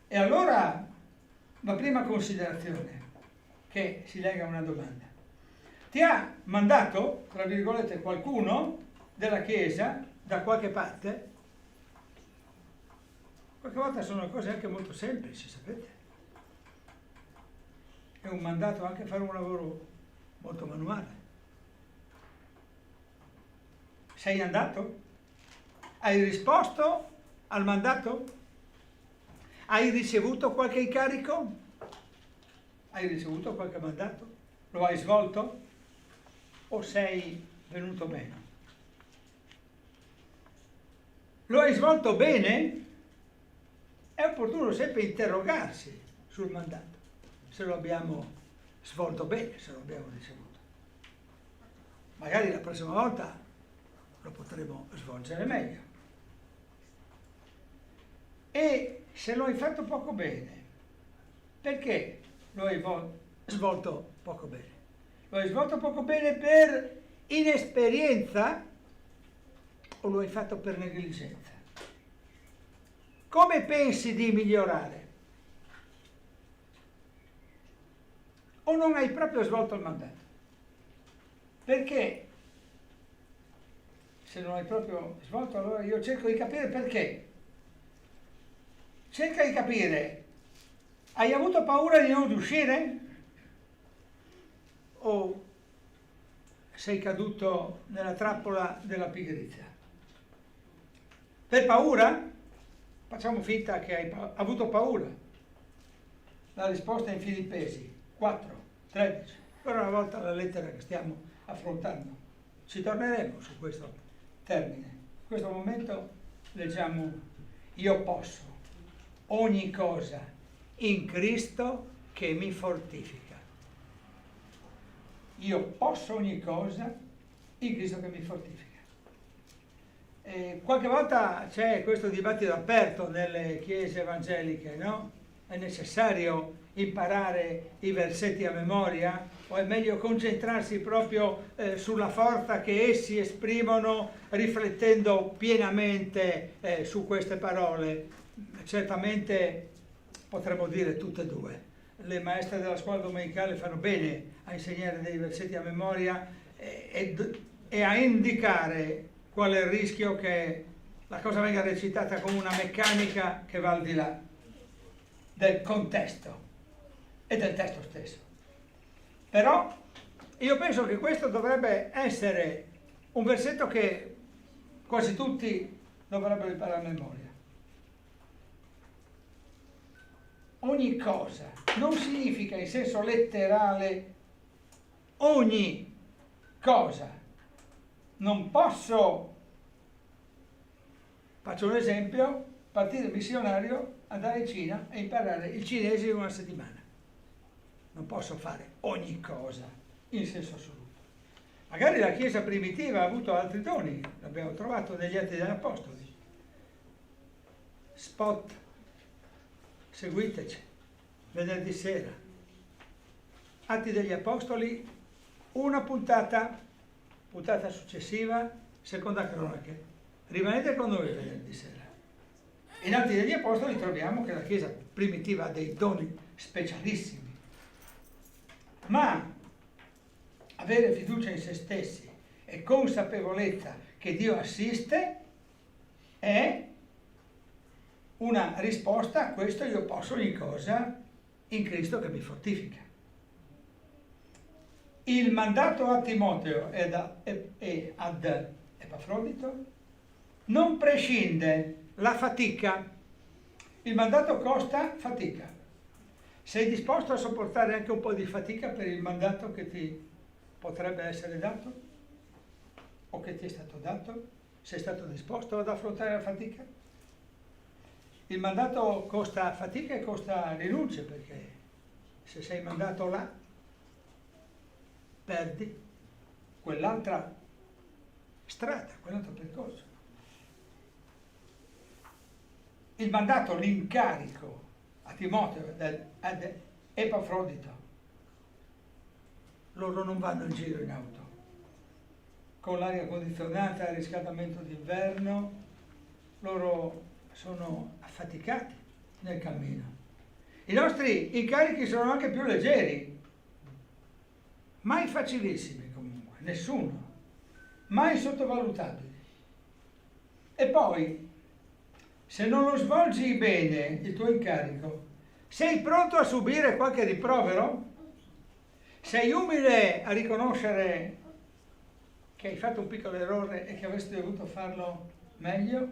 E allora la prima considerazione che si lega a una domanda: ti ha mandato, tra virgolette, qualcuno della Chiesa da qualche parte? Qualche volta sono cose anche molto semplici, sapete? È un mandato anche fare un lavoro molto manuale. Sei andato? Hai risposto al mandato? Hai ricevuto qualche incarico? Hai ricevuto qualche mandato? Lo hai svolto? O sei venuto meno? Lo hai svolto bene? È opportuno sempre interrogarsi sul mandato, se lo abbiamo svolto bene, se lo abbiamo ricevuto. Magari la prossima volta lo potremo svolgere meglio. E se lo hai fatto poco bene, perché lo hai svolto poco bene? Lo hai svolto poco bene per inesperienza o lo hai fatto per negligenza? Come pensi di migliorare? O non hai proprio svolto il mandato? Perché? Se non hai proprio svolto, allora io cerco di capire perché. Cerca di capire: hai avuto paura di non riuscire? O sei caduto nella trappola della pigrizia? Per paura? Facciamo finta che hai avuto paura. La risposta è in Filippesi 4:13. Per una volta la lettera che stiamo affrontando. Ci torneremo su questo termine. In questo momento leggiamo: io posso ogni cosa in Cristo che mi fortifica. Io posso ogni cosa in Cristo che mi fortifica. Qualche volta c'è questo dibattito aperto nelle chiese evangeliche, no? È necessario imparare i versetti a memoria o è meglio concentrarsi proprio sulla forza che essi esprimono, riflettendo pienamente su queste parole? Certamente potremmo dire tutte e due. Le maestre della scuola domenicale fanno bene a insegnare dei versetti a memoria e a indicare qual è il rischio che la cosa venga recitata come una meccanica che va al di là del contesto e del testo stesso. Però io penso che questo dovrebbe essere un versetto che quasi tutti dovrebbero imparare a memoria. Ogni cosa non significa in senso letterale ogni cosa. Non posso, faccio un esempio, partire missionario, andare in Cina e imparare il cinese in una settimana. Non posso fare ogni cosa in senso assoluto. Magari la Chiesa primitiva ha avuto altri doni, l'abbiamo trovato negli Atti degli Apostoli. Spot, seguiteci, venerdì sera. Atti degli Apostoli, una puntata successiva, seconda cronache. Rimanete con noi venerdì sera. In Atti degli Apostoli troviamo che la Chiesa primitiva ha dei doni specialissimi. Ma avere fiducia in se stessi e consapevolezza che Dio assiste è una risposta a questo: io posso ogni cosa in Cristo che mi fortifica. Il mandato a Timoteo e ad Epafrodito non prescinde la fatica. Il mandato costa fatica. Sei disposto a sopportare anche un po' di fatica per il mandato che ti potrebbe essere dato? O che ti è stato dato? Sei stato disposto ad affrontare la fatica? Il mandato costa fatica e costa rinunce, perché se sei mandato là, perdi quell'altra strada, quell'altro percorso. Il mandato, l'incarico a Timoteo ad Epafrodito, loro non vanno in giro in auto con l'aria condizionata e il riscaldamento d'inverno, loro sono affaticati nel cammino. I nostri incarichi sono anche più leggeri, mai facilissimi comunque, nessuno, mai sottovalutabili. E poi, se non lo svolgi bene il tuo incarico, sei pronto a subire qualche rimprovero? Sei umile a riconoscere che hai fatto un piccolo errore e che avresti dovuto farlo meglio?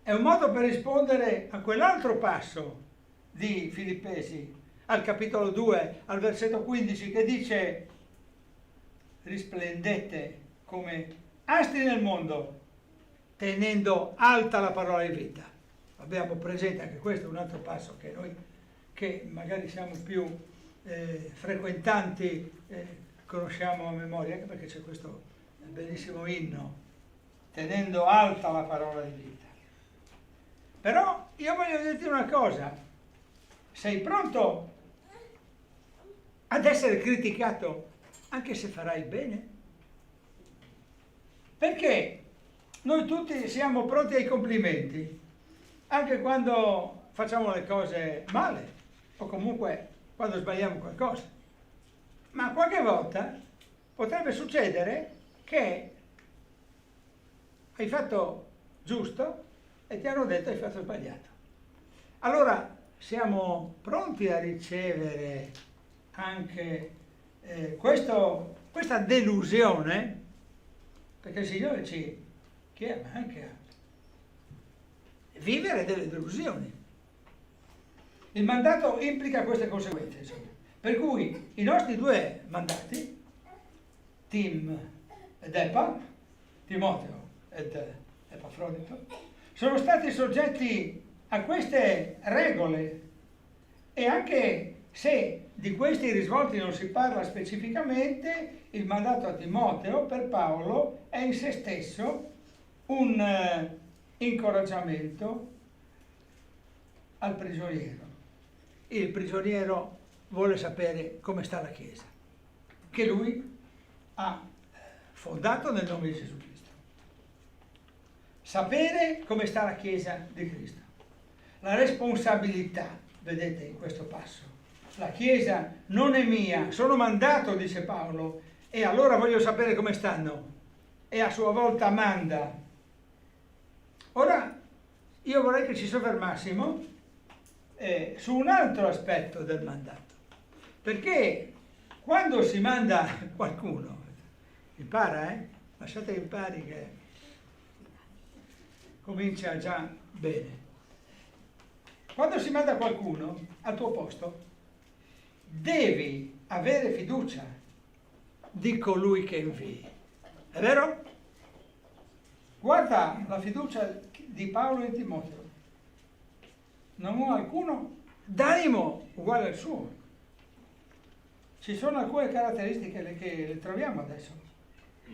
È un modo per rispondere a quell'altro passo di Filippesi, al capitolo 2, al versetto 15, che dice: risplendete come astri nel mondo, tenendo alta la parola di vita. Abbiamo presente anche questo, è un altro passo che noi, che magari siamo più frequentanti, conosciamo a memoria, anche perché c'è questo bellissimo inno, tenendo alta la parola di vita. Però io voglio dirti una cosa: sei pronto ad essere criticato anche se farai bene? Perché noi tutti siamo pronti ai complimenti, anche quando facciamo le cose male, o comunque quando sbagliamo qualcosa. Ma qualche volta potrebbe succedere che hai fatto giusto e ti hanno detto hai fatto sbagliato. Allora siamo pronti a ricevere anche questa delusione, perché il Signore ci chiama anche a vivere delle delusioni. Il mandato implica queste conseguenze, insomma. Per cui i nostri due mandati, Tim ed Epa, Timoteo ed Epafrodito, sono stati soggetti a queste regole, e anche se di questi risvolti non si parla specificamente, il mandato a Timoteo per Paolo è in se stesso un incoraggiamento al prigioniero. Il prigioniero vuole sapere come sta la Chiesa, che lui ha fondato nel nome di Gesù Cristo. Sapere come sta la Chiesa di Cristo. La responsabilità, vedete in questo passo. La Chiesa non è mia, sono mandato, dice Paolo, e allora voglio sapere come stanno. E a sua volta manda. Ora, io vorrei che ci soffermassimo su un altro aspetto del mandato. Perché quando si manda qualcuno, impara, lasciate che impari, che comincia già bene. Quando si manda qualcuno al tuo posto, devi avere fiducia di colui che invii. È vero? Guarda la fiducia di Paolo in Timoteo. Non ho alcuno d'animo uguale al suo. Ci sono alcune caratteristiche che le troviamo adesso.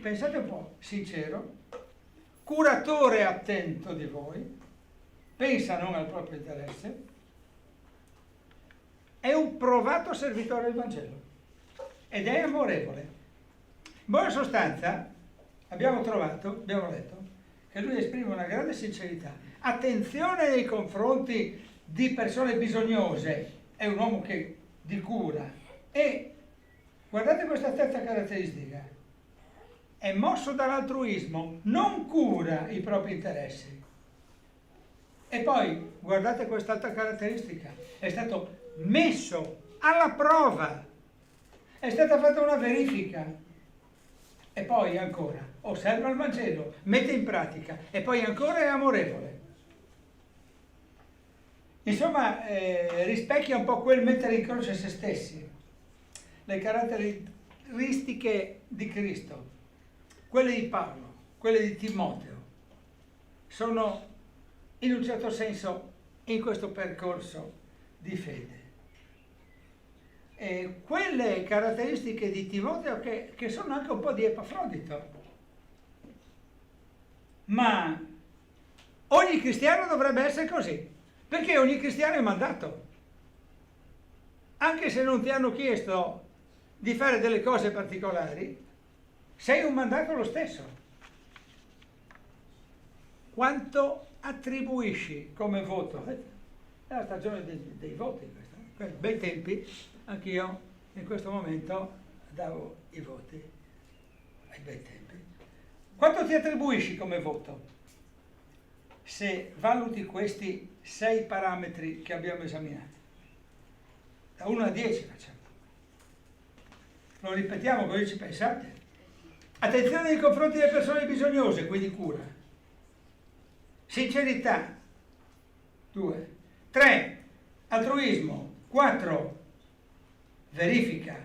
Pensate un po': sincero, curatore attento di voi, pensa non al proprio interesse, è un provato servitore del Vangelo ed è amorevole. In buona sostanza abbiamo letto che lui esprime una grande sincerità, attenzione nei confronti di persone bisognose, è un uomo di cura. E guardate questa terza caratteristica: è mosso dall'altruismo, non cura i propri interessi. E poi guardate quest'altra caratteristica: è stato messo alla prova, è stata fatta una verifica. E poi ancora osserva il Vangelo, mette in pratica, e poi ancora è amorevole. insomma, rispecchia un po' quel mettere in croce se stessi, le caratteristiche di Cristo, quelle di Paolo, quelle di Timoteo, sono in un certo senso in questo percorso di fede. E quelle caratteristiche di Timoteo che sono anche un po' di Epafrodito, ma ogni cristiano dovrebbe essere così, perché ogni cristiano è mandato, anche se non ti hanno chiesto di fare delle cose particolari, sei un mandato lo stesso. Quanto attribuisci come voto? È la stagione dei voti questa. Per bei tempi, anch'io in questo momento davo i voti ai bei tempi. Quanto ti attribuisci come voto? Se valuti questi 6 parametri che abbiamo esaminato, da 1 a 10 facciamo. Lo ripetiamo così ci pensate. Attenzione nei confronti delle persone bisognose, quindi cura. Sincerità, 2. 3. Altruismo, 4. Verifica,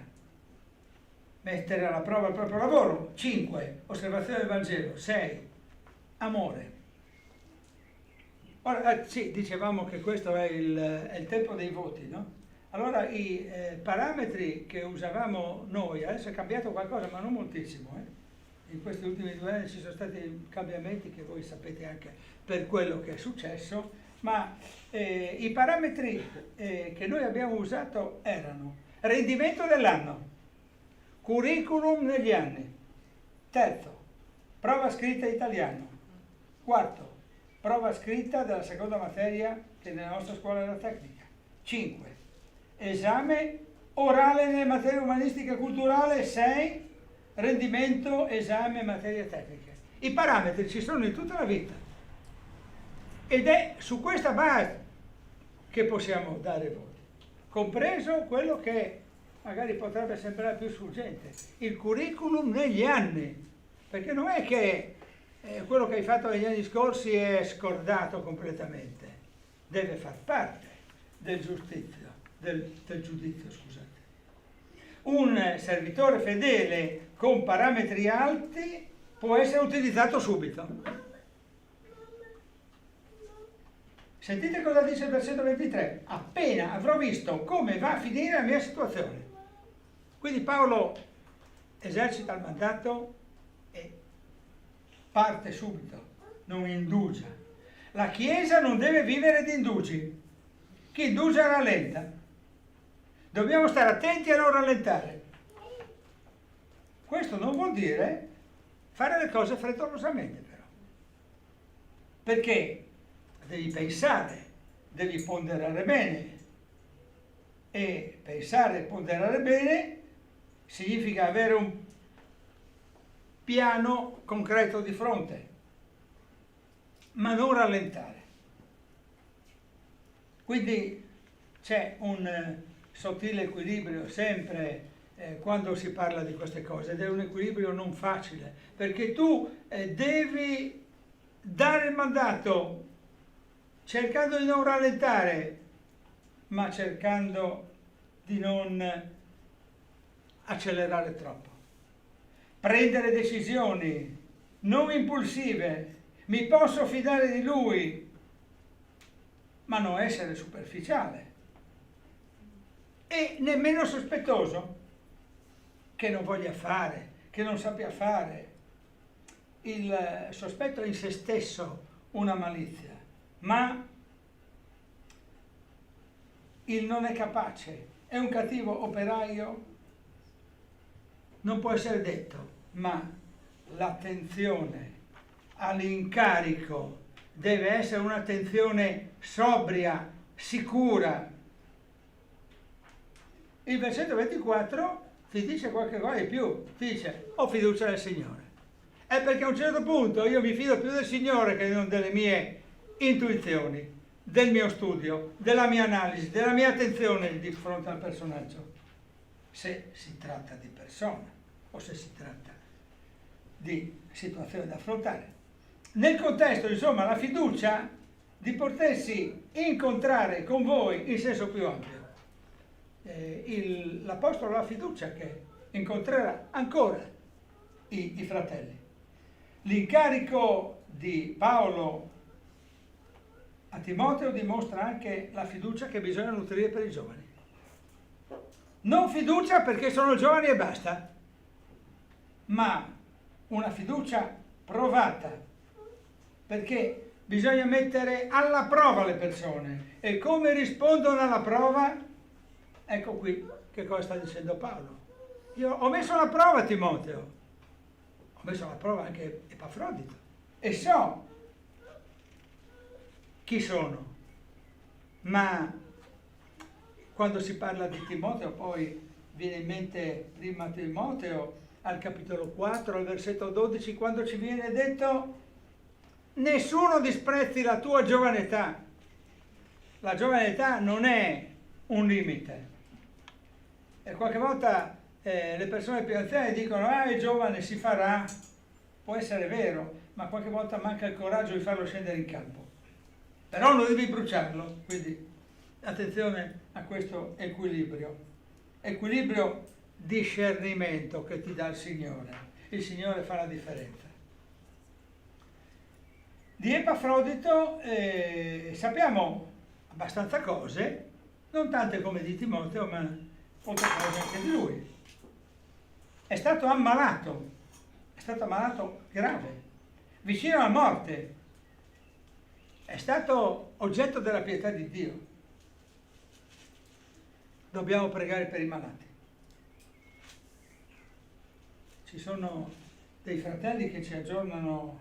mettere alla prova il proprio lavoro, 5. Osservazione del Vangelo, 6. Amore. Ora, sì, dicevamo che questo è il tempo dei voti, no? Allora i parametri che usavamo noi, adesso è cambiato qualcosa, ma non moltissimo, In questi ultimi 2 anni ci sono stati cambiamenti che voi sapete anche per quello che è successo, ma i parametri che noi abbiamo usato erano rendimento dell'anno, curriculum negli anni, 3, prova scritta italiano, 4, prova scritta della seconda materia che nella nostra scuola era tecnica, 5, esame orale nelle materie umanistiche e culturale, 6, rendimento, esame, materie tecniche. I parametri ci sono in tutta la vita ed è su questa base che possiamo dare voti, compreso quello che magari potrebbe sembrare più sfuggente, il curriculum negli anni, perché non è che quello che hai fatto negli anni scorsi è scordato completamente, deve far parte del giudizio, scusate. Un servitore fedele con parametri alti può essere utilizzato subito. Sentite cosa dice il versetto 23. Appena avrò visto come va a finire la mia situazione. Quindi Paolo esercita il mandato e parte subito, non indugia. La Chiesa non deve vivere di indugi. Chi indugia rallenta. Dobbiamo stare attenti a non rallentare. Questo non vuol dire fare le cose frettolosamente, però. Perché devi pensare, devi ponderare bene. E pensare e ponderare bene significa avere un piano concreto di fronte, ma non rallentare. Quindi c'è un sottile equilibrio sempre quando si parla di queste cose, ed è un equilibrio non facile, perché tu devi dare il mandato cercando di non rallentare, ma cercando di non accelerare troppo. Prendere decisioni non impulsive, mi posso fidare di lui, ma non essere superficiale e nemmeno sospettoso, che non voglia fare, che non sappia fare. Il sospetto è in se stesso una malizia, ma il non è capace, è un cattivo operaio, non può essere detto, ma l'attenzione all'incarico deve essere un'attenzione sobria, sicura. Il versetto 24 ti dice qualche cosa di più, ti dice: ho fiducia nel Signore. È perché a un certo punto io mi fido più del Signore che non delle mie intuizioni, del mio studio, della mia analisi, della mia attenzione di fronte al personaggio, se si tratta di persona o se si tratta di situazioni da affrontare. Nel contesto, insomma, la fiducia di potersi incontrare con voi in senso più ampio. L'Apostolo ha fiducia che incontrerà ancora i fratelli. L'incarico di Paolo a Timoteo dimostra anche la fiducia che bisogna nutrire per i giovani. Non fiducia perché sono giovani e basta, ma una fiducia provata, perché bisogna mettere alla prova le persone. E come rispondono alla prova? Ecco qui che cosa sta dicendo Paolo. Io ho messo alla prova Timoteo, ho messo alla prova anche Epafrodito, e so chi sono. Ma quando si parla di Timoteo, poi viene in mente prima Timoteo, al capitolo 4, al versetto 12, quando ci viene detto: nessuno disprezzi la tua giovane età. La giovane età non è un limite. E qualche volta le persone più anziane dicono: è giovane, si farà. Può essere vero, ma qualche volta manca il coraggio di farlo scendere in campo. Però non devi bruciarlo, quindi attenzione a questo equilibrio discernimento che ti dà il Signore. Il Signore fa la differenza. Di Epafrodito sappiamo abbastanza cose, non tante come di Timoteo, ma molte cose anche di lui. È stato ammalato grave, vicino alla morte. È stato oggetto della pietà di Dio. Dobbiamo pregare per i malati. Ci sono dei fratelli che ci aggiornano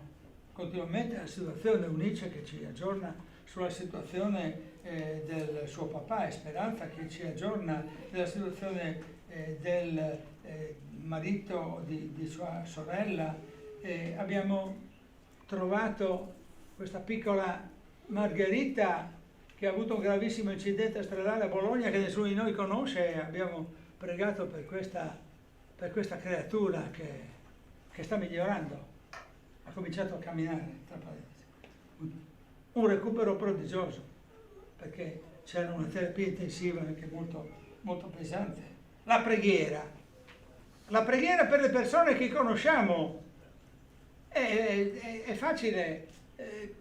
continuamente la situazione, Eunice che ci aggiorna sulla situazione del suo papà, e Speranza che ci aggiorna della situazione del marito di sua sorella. Abbiamo trovato questa piccola Margherita che ha avuto un gravissimo incidente stradale a Bologna che nessuno di noi conosce, e abbiamo pregato per questa creatura che sta migliorando, ha cominciato a camminare, tra parentesi. Un recupero prodigioso, perché c'era una terapia intensiva anche molto, molto pesante. La preghiera per le persone che conosciamo. È facile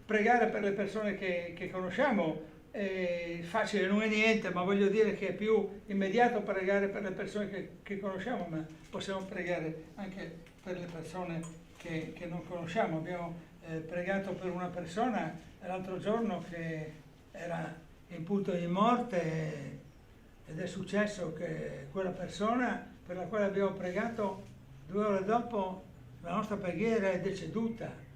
pregare per le persone che conosciamo, facile non è niente, ma voglio dire che è più immediato pregare per le persone che conosciamo, ma possiamo pregare anche per le persone che non conosciamo. Abbiamo pregato per una persona l'altro giorno che era in punto di morte, ed è successo che quella persona per la quale abbiamo pregato 2 ore dopo la nostra preghiera è deceduta.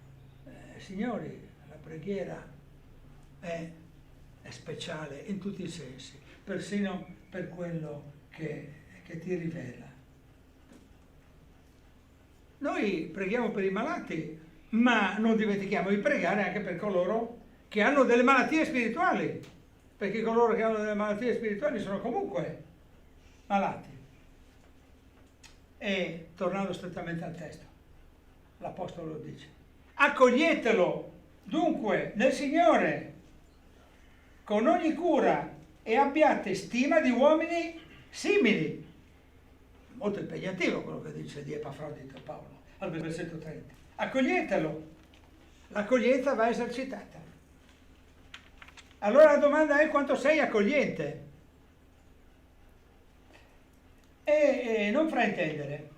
Signori, la preghiera è speciale in tutti i sensi, persino per quello che ti rivela. Noi preghiamo per i malati, ma non dimentichiamo di pregare anche per coloro che hanno delle malattie spirituali, perché coloro che hanno delle malattie spirituali sono comunque malati. E tornando strettamente al testo, l'Apostolo dice: accoglietelo dunque nel Signore con ogni cura e abbiate stima di uomini simili. Molto impegnativo quello che dice di Epafrodito Paolo al versetto 30. Accoglietelo. L'accoglienza va esercitata. Allora la domanda è: quanto sei accogliente? E non fraintendere.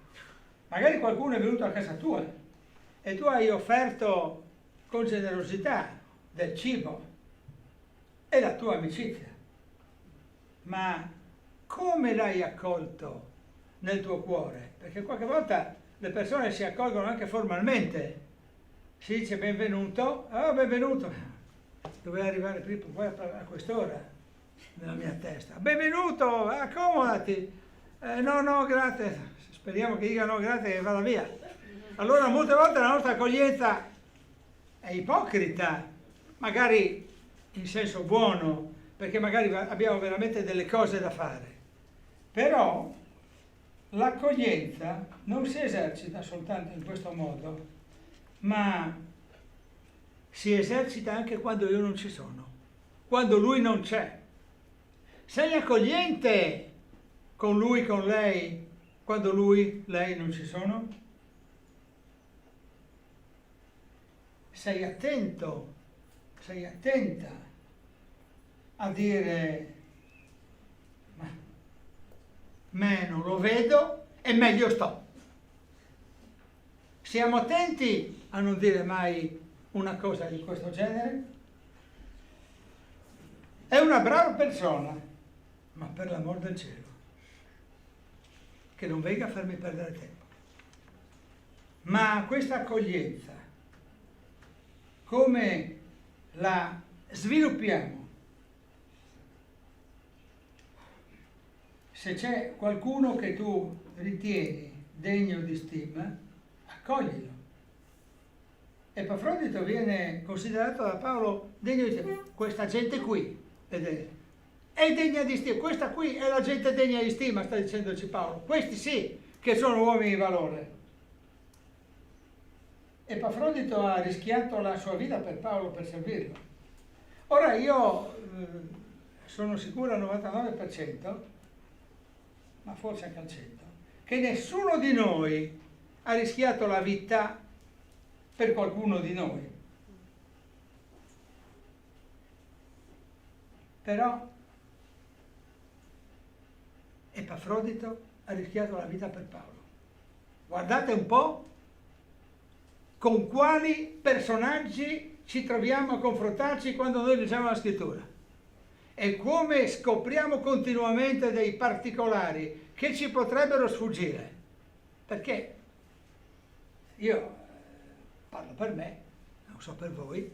Magari qualcuno è venuto a casa tua e tu hai offerto con generosità del cibo e la tua amicizia. Ma come l'hai accolto nel tuo cuore? Perché qualche volta le persone si accolgono anche formalmente. Si dice benvenuto, benvenuto. Doveva arrivare prima, poi a quest'ora nella mia testa. Benvenuto, accomodati. No, grazie. Speriamo che dica no, grazie, che vada via. Allora molte volte la nostra accoglienza è ipocrita, magari in senso buono, perché magari abbiamo veramente delle cose da fare. Però l'accoglienza non si esercita soltanto in questo modo, ma si esercita anche quando io non ci sono, quando lui non c'è. Sei accogliente con lui, con lei, quando lui, lei non ci sono? Sei attento, sei attenta a dire ma me non lo vedo e meglio sto. Siamo attenti a non dire mai una cosa di questo genere. È una brava persona, ma per l'amor del cielo, che non venga a farmi perdere tempo. Ma questa accoglienza, come la sviluppiamo? Se c'è qualcuno che tu ritieni degno di stima, accoglilo. Epafrodito viene considerato da Paolo degno di stima. Questa gente qui è degna di stima. Questa qui è la gente degna di stima, sta dicendoci Paolo. Questi sì che sono uomini di valore. Epafrodito ha rischiato la sua vita per Paolo, per servirlo. Ora io sono sicuro al 99%, ma forse anche al 100%, che nessuno di noi ha rischiato la vita per qualcuno di noi. Però Epafrodito ha rischiato la vita per Paolo. Guardate un po' con quali personaggi ci troviamo a confrontarci quando noi leggiamo la scrittura e come scopriamo continuamente dei particolari che ci potrebbero sfuggire. Perché io parlo per me, non so per voi,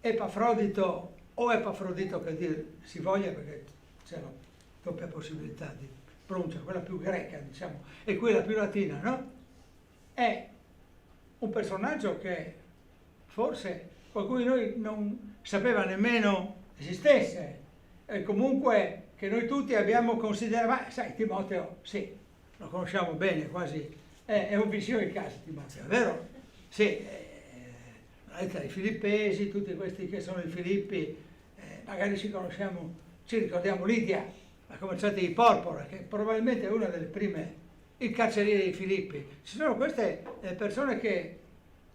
Epafrodito o Epafrodito che dir si voglia, perché c'è la doppia possibilità di pronuncia, quella più greca diciamo e quella più latina, no? È un personaggio che forse qualcuno di noi non sapeva nemmeno esistesse e comunque che noi tutti abbiamo considerato, ma sai Timoteo, sì, lo conosciamo bene, quasi è un vicino di casa Timoteo, vero? Sì, la lettera ai Filippesi, tutti questi che sono i Filippi, magari ci conosciamo, ci ricordiamo Lidia, la commerciante di porpora, che probabilmente è una delle prime, il carceriere dei Filippi. Ci sono queste persone che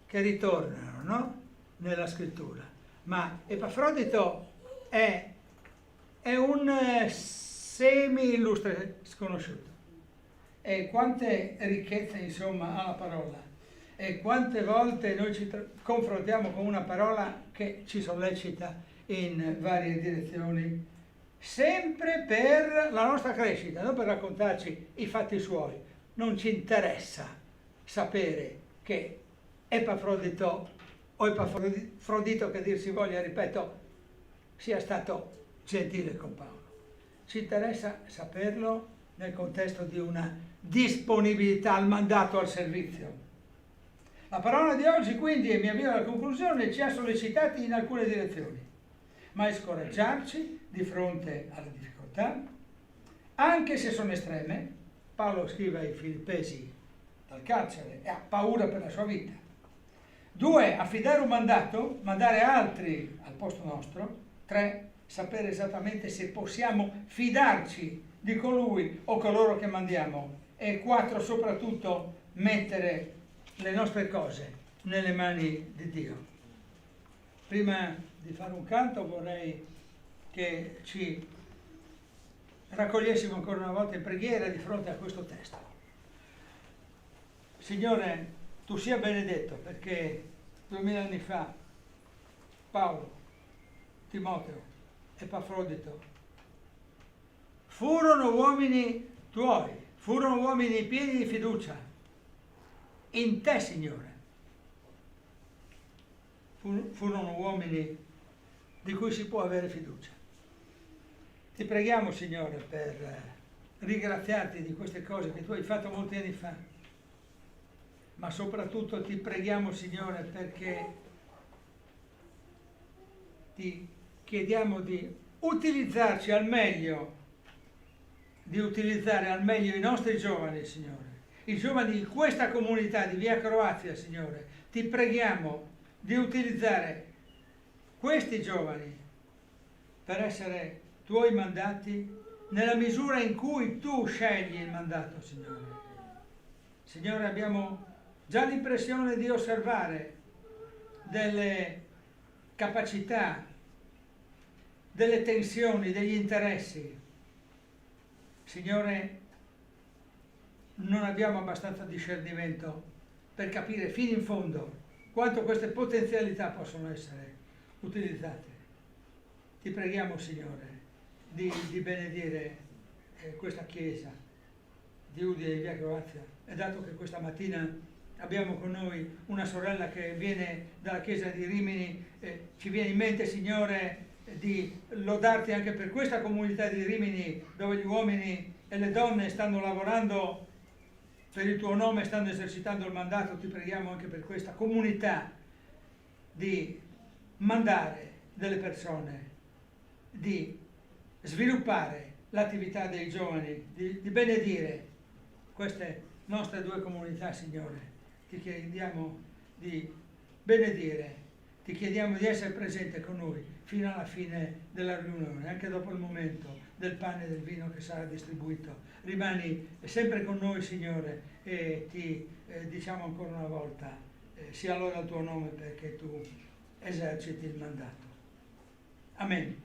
ritornano, no? Nella scrittura. Ma Epafrodito è un semi-illustre sconosciuto. E quante ricchezze, insomma, ha la parola. E quante volte noi ci confrontiamo con una parola che ci sollecita in varie direzioni, sempre per la nostra crescita, non per raccontarci i fatti suoi. Non ci interessa sapere che Epafrodito o Epafrodito che dir si voglia, ripeto, sia stato gentile con Paolo. Ci interessa saperlo nel contesto di una disponibilità al mandato, al servizio. La parola di oggi quindi, e mi avvio alla conclusione, ci ha sollecitati in alcune direzioni. Mai scoraggiarci di fronte alle difficoltà, anche se sono estreme. Paolo scrive ai Filippesi dal carcere e ha paura per la sua vita. 2. Affidare un mandato, mandare altri al posto nostro. 3. Sapere esattamente se possiamo fidarci di colui o coloro che mandiamo. E 4. Soprattutto mettere le nostre cose nelle mani di Dio. Prima di fare un canto vorrei che ci raccogliessimo ancora una volta in preghiera di fronte a questo testo. Signore, tu sia benedetto, perché 2000 anni fa Paolo, Timoteo, Epafrodito furono uomini tuoi, furono uomini pieni di fiducia in te, Signore. Furono uomini di cui si può avere fiducia. Ti preghiamo, Signore, per ringraziarti di queste cose che tu hai fatto molti anni fa, ma soprattutto ti preghiamo, Signore, perché ti chiediamo di utilizzarci al meglio, di utilizzare al meglio i nostri giovani, Signore, i giovani di questa comunità di Via Croazia, Signore. Ti preghiamo di utilizzare questi giovani per essere tuoi mandati nella misura in cui tu scegli il mandato, Signore. Signore, abbiamo già l'impressione di osservare delle capacità, delle tensioni, degli interessi. Signore, non abbiamo abbastanza discernimento per capire fino in fondo quanto queste potenzialità possono essere utilizzate. Ti preghiamo, Signore, di benedire questa Chiesa di Udine e via Croazia. E dato che questa mattina abbiamo con noi una sorella che viene dalla Chiesa di Rimini, ci viene in mente, Signore, di lodarti anche per questa comunità di Rimini, dove gli uomini e le donne stanno lavorando per il tuo nome, stanno esercitando il mandato. Ti preghiamo anche per questa comunità di mandare delle persone, di sviluppare l'attività dei giovani, di benedire queste nostre due comunità, Signore. Ti chiediamo di benedire, ti chiediamo di essere presente con noi fino alla fine della riunione, anche dopo il momento del pane e del vino che sarà distribuito. Rimani sempre con noi, Signore, e ti diciamo ancora una volta, sia lode al tuo nome perché tu eserciti il mandato. Amen.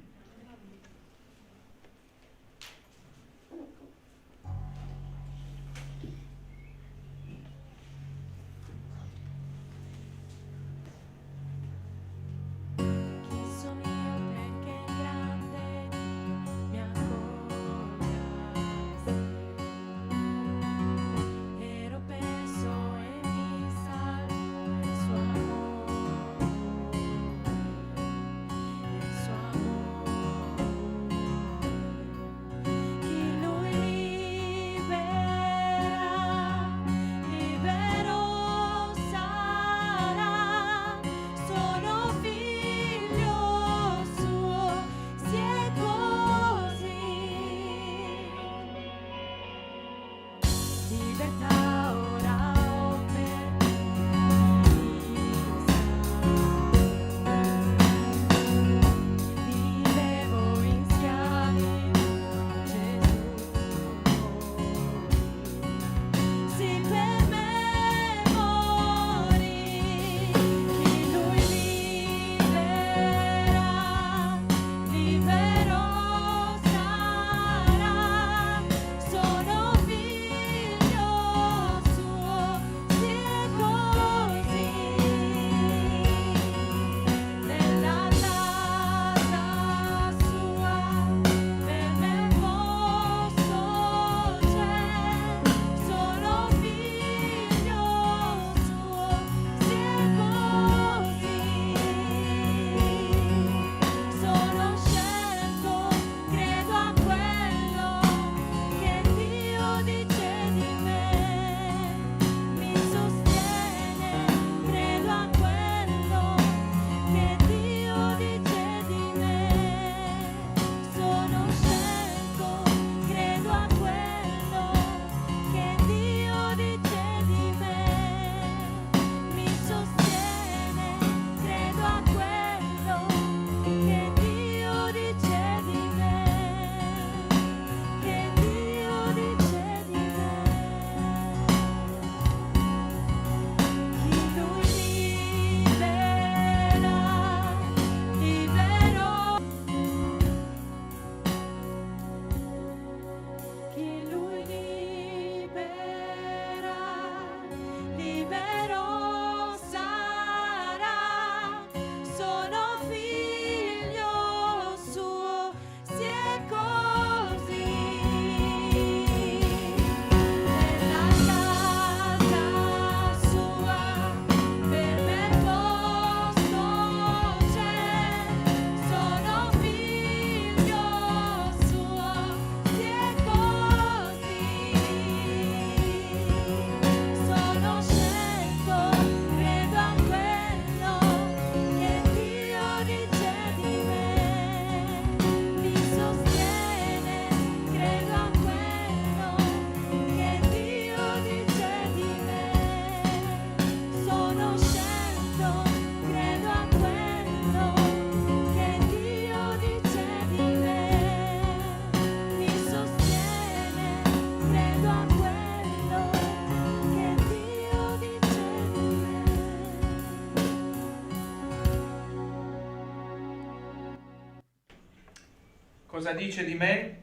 cosa dice di me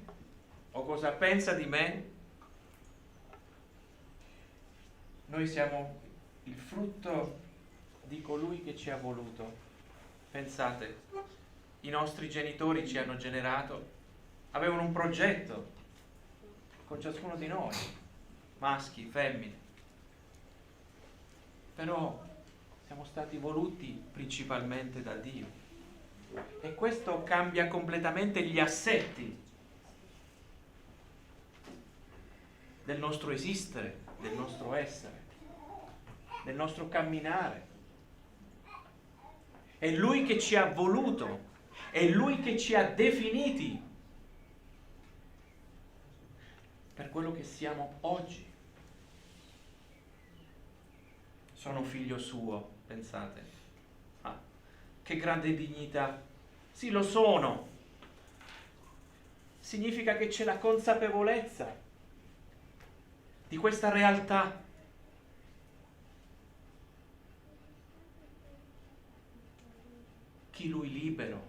o cosa pensa di me. Noi siamo il frutto di colui che ci ha voluto. Pensate, i nostri genitori ci hanno generato, avevano un progetto con ciascuno di noi, maschi, femmine, però siamo stati voluti principalmente da Dio e questo cambia completamente gli assetti del nostro esistere, del nostro essere, del nostro camminare. È Lui che ci ha voluto, è Lui che ci ha definiti per quello che siamo oggi. Sono figlio suo, pensate. Ah, che grande dignità. Sì, lo sono. Significa che c'è la consapevolezza di questa realtà. Chi Lui libero,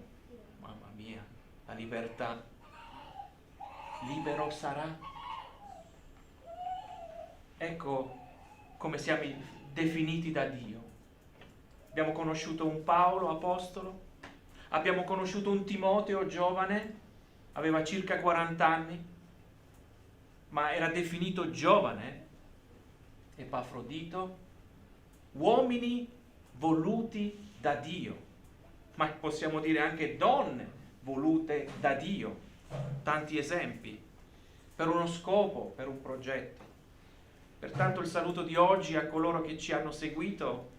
mamma mia, la libertà, libero sarà. Ecco come siamo definiti da Dio. Abbiamo conosciuto un Paolo apostolo, abbiamo conosciuto un Timoteo giovane, aveva circa 40 anni, ma era definito giovane. Epafrodito, uomini voluti da Dio, ma possiamo dire anche donne volute da Dio. Tanti esempi, per uno scopo, per un progetto. Pertanto il saluto di oggi a coloro che ci hanno seguito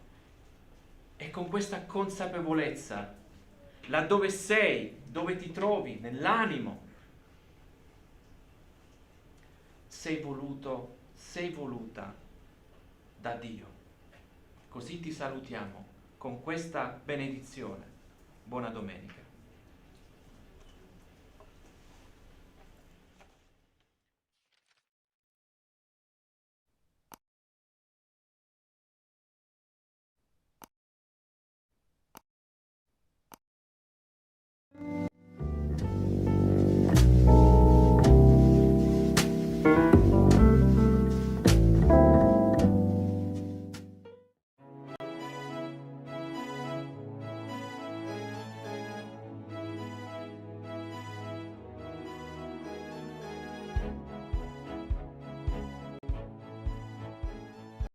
è con questa consapevolezza, laddove sei, dove ti trovi, nell'animo, sei voluto, sei voluta da Dio. Così ti salutiamo con questa benedizione. Buona domenica.